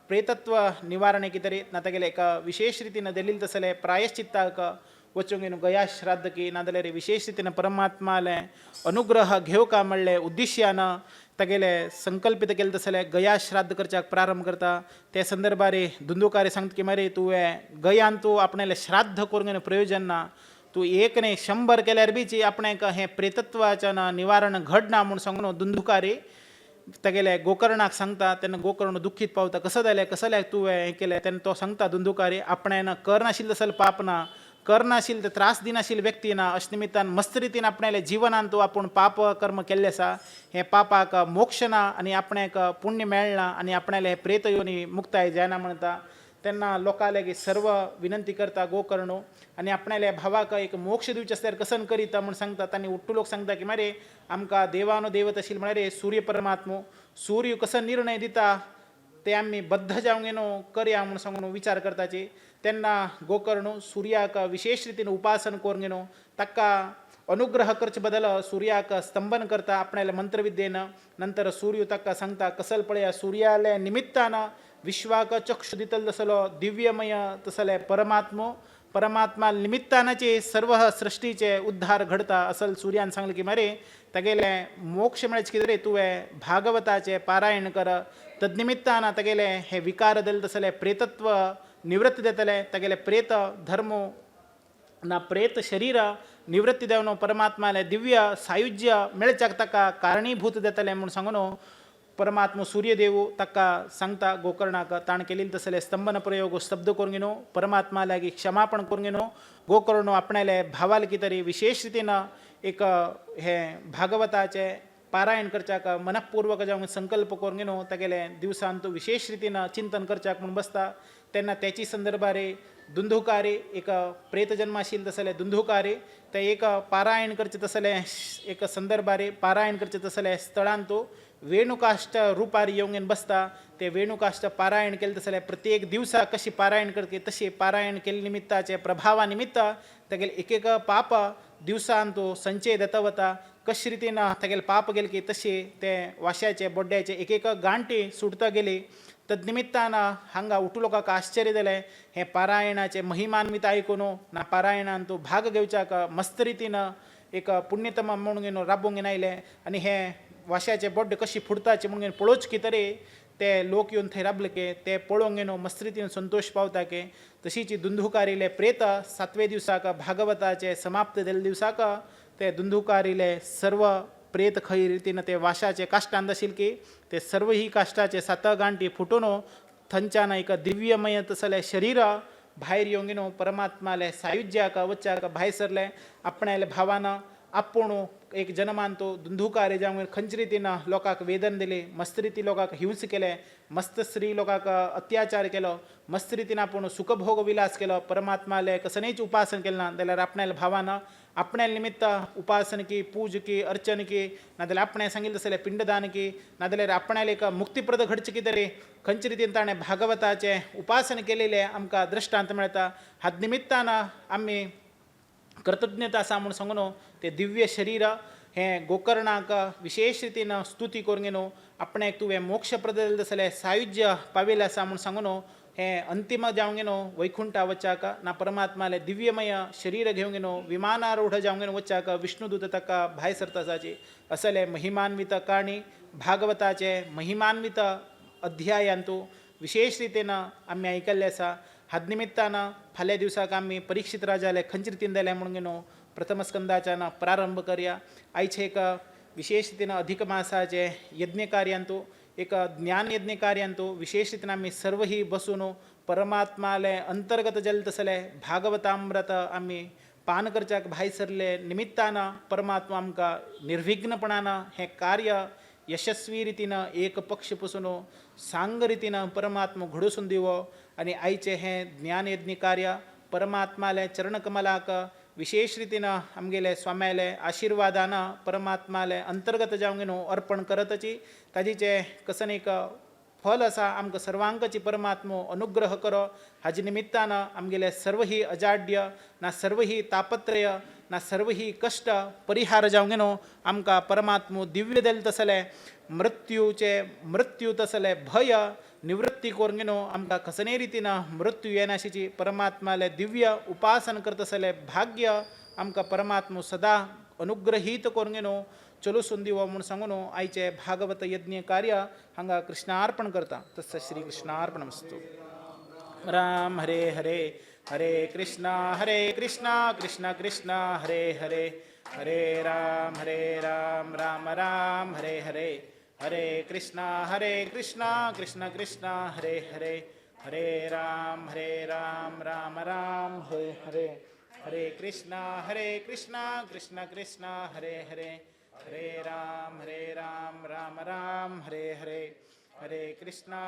ಪ್ರೇತತ್ವ ನಿವಾರಣೆ ಕಿತರಿ ನತಗೆಲೆ ಏಕ ವಿಶೇಷ ರೀತಿನ ದಲಿಲ್ ತಸಲೆ ಪ್ರಾಯಶ್ಚಿತ್ತಾಕ वचोंगेनु गया श्राद्ध की नादले रे विशेष रीतीने परमात्माले अनुग्रह घेव का मळ्ळे उद्दिश्यानं तगेले संकल्पित केलं तसले गया श्राद्ध करच्याक प्रारंभ करता ते संदर्भारे दुंदुकारे सांगत की मरे तुवे गयान तू आपणाले श्राद्ध करून प्रयोजन ना तू एक ने 100 केल्यार बीची आपणे हे प्रेतत्वाच्या निवारण घडना म्हणून सांगून दुंदुकारे तगेले गोकर्णाक सांगता त्यांना गोकर्ण दुःखीत पावता कसं जालें तुवें हें केलें तेन्ना तो सांगता दुंदुकारे आपणें करनाशिल्लें तसलें पाप ना करनाशिल ते त्रास दिनाशिल व्यक्ती ना अशे निमित्तान मस्त रितीन आपणाले जिवनान तूं आपूण पाप कर्म केल्लें आसा हे पापाक मोक्ष ना आनी आपणाक पुण्य मेळना आनी आपणाले हे प्रेत योनी मुक्ताय जायना म्हणटा तेन्ना लोकां लागीं सर्व विनंती करता गोकर्णो आनी आपणाले भावाक एक मोक्ष दिवचे आसल्यार कसन करीता म्हूण सांगता तांणी उट्टू लोक सांगता की मरे आमकां देवानो देवत आशिल्लो म्हळ्यार सूर्य परमात्मो सूर्य कसो निर्णय दिता ते आमी बद्ध जावंक येनो करया म्हूण सांगून विचार करताचे तेन्ना गोकर्णो सूर्याक विशेष रितीन उपासन करून घेनो ताका अनुग्रह करचे बदल सूर्याक स्तंभन करता आपणाले मंत्रविद्येन नंतर सूर्य ताका सांगता कसल पळया सूर्याले निमित्तान विश्वाक चक्षु दितल तसलो दिव्यमय तसले परमात्मा निमित्तानाचे सर्व सृष्टीचे उद्धार घडता असल सूर्यान सांगले की मरे तगेले मोक्ष मेळचे कितें रे तुवें भागवताचे पारायण कर तद्निमित्तान तगेले हे विकार दल तसले प्रेतत्व निवृत्ती देतले तगेले प्रेत धर्म ना प्रेत शरीर निवृत्ती देवनो परमात्माले दिव्य सायुज्य मेळच्याक ताका कारणीभूत देतले म्हणून सांगून परमात्मा सूर्यदेव ताका सांगता गोकर्णाक ताण केलेली तसले स्तंभन प्रयोग शब्द करून घेनो परमात्मा लागी क्षमापण करून घेनो गोकर्णो आपणाले भावाल कितरी विशेष रितीन एक हे भागवताचे पारायण करच्याक मनपूर्वक जावन संकल्प करून घेनो तागेले दिवसान तूं विशेष रितीन चिंतन करच्याक म्हूण बसता तेन्ना त्याची संदर्भारे दुंदुकारे एक प्रेत जन्माशील तसले दुंदुकारे ते एक पारायण करचे तसले एक संदर्भारे पारायण करचे तसले स्थळान तो वेणुकाष्ट रुपार येवन बसता ते वेणुकाष्ट पारायण केले तसले प्रत्येक दिवसा कशी पारायण करते तशी पारायण केले निमित्ताचे प्रभावा निमित्त तेगेले एक पाप दिवसान तो संचय देता वता कशे रितीन तेगेले पाप गेले की तशी ते वाश्याचे बोड्ड्याचे एक गांठी सुटता गेली तद्निमित्तान हांगा उठू लोकांक आश्चर्य जालें हे पारायणाचे महिमान्वित आयकून ना पारायणान तूं भाग घेवच्याक मस्त रितीन एक पुण्यतम म्हणून घेवन राबोवंक घेवन आयले आनी हे वाश्याचे बोड्डे कशी फुडताचे म्हणून घेवन पळोवचे की तरी ते लोक येवन थंय राबले के ते पळोवंक घेवन मस्त रितीन संतोष पावता के तशीच दुंदुकारिले प्रेत 7वें दिवसाक भागवताचे समाप्त जाल्ले दिवसाक ते दुंदुकारिले सर्व प्रेत खंय रितीन ते वाशाचे काश्टांत आशिल्ले की ते सर्व ही काश्टाचे 7 गांठी फुटून थंयच्यान एक दिव्यमय तसले शरीर भायर येवंक घेवन परमात्माले सायुज्याक वच्चाक भायर सरले आपणाले भावान आपूण एक जन्मान तो दुंदुकारे जावन खंयचे रितीन लोकांक वेदन दिले मस्त रिती लोकांक हिंस केले मस्त स्त्री लोकांक अत्याचार केलो मस्त रितीन आपूण सुखभोग विलास केलो परमात्माले कसनेच उपासन केलें ना जाल्यार आपणाले भावान आपणे निमित्त उपासन की पूज की अर्चन की नाजाल्यार आपणे सांगिल्लें तसलें पिंडदान की नाजाल्यार आपणाले एक मुक्तीप्रद घडचे कितें रे खंयचे रितीन ताणें भागवताचें उपासन केलेलें आमकां दृश्टांत मेळटा हात निमित्तान आमी कृतज्ञता आसा म्हूण सांगून ते दिव्य शरीर हे गोकर्णाक विशेष रितीन स्तुती करून घेवन आपणेक तुवें मोक्षप्रद जालें सायुज्य पाविल्लें आसा म्हूण सांगून हे अंतिम जावंक घेवन वैकुंठा वच्चाक ना परमात्माले दिव्यमय शरीर घेवंक घेवन विमानारूढ जावंक घेवन वच्चाक विष्णुदूत ताका भायर सरता आसाची असले महिमान्वित काणी भागवताचे महिमान्वित अध्यायांतू विशेष रितीन आमी आयकल्ले आसा हात निमित्तान फाल्या दिवसाक आमी परीक्षित राजाले खंयचे रितीन जालें म्हणून घेवन प्रथम स्कंदाच्यान प्रारंभ करया आयचे एक विशेष रितीन अधिक मासाचे यज्ञ कार्यांतू एक ज्ञान यज्ञ कार्यांतू विशेष रितीन आमी सर्व ही बसून परमात्माले अंतर्गत जल तसले भागवतामृत आमी पान करच्याक भायर सरले निमित्तान परमात्मा आमकां निर्विघ्नपणान हे कार्य यशस्वी रितीन एक पक्ष पसून सांग रितीन परमात्मा घडोवन दिवो आनी आयचे हे ज्ञान यज्ञ कार्य परमात्माले चरणकमलाक विशेष रितीन आमगेले स्वाम्याले आशिर्वादान परमात्माले अंतर्गत जावंक घेवन अर्पण करतची ताजीचे कसन एक फल आसा आमकां सर्वांकची परमात्मो अनुग्रह करो हाजे निमित्तान आमगेले सर्व ही अजाड्य ना सर्व ही तापत्रय ना सर्व ही कष्ट परिहार जावं गेनो आमकां परमात्मो दिव्य देल तसले मृत्यू तसले भय निवृत्ती करून गेनो आमकां कसले रितीन मृत्यू येनाशीची परमात्माले दिव्य उपासन करतसले भाग्य आमकां परमात्मो सदा अनुग्रहीत करून गेनो चलो सुंदीव म्हूण सांगून आयचे भागवत यज्ञ कार्य हांगा कृष्णार्पण करता तस्य श्री कृष्णार्पणमस्तु राम हरे हरे हरे कृष्णा कृष्ण कृष्ण हरे हरे हरे राम राम राम हरे हरे हरे कृष्णा कृष्ण कृष्ण हरे हरे हरे राम राम राम हरे हरे हरे कृष्णा कृष्ण कृष्ण हरे हरे हरे राम राम राम हरे हरे हरे कृष्णा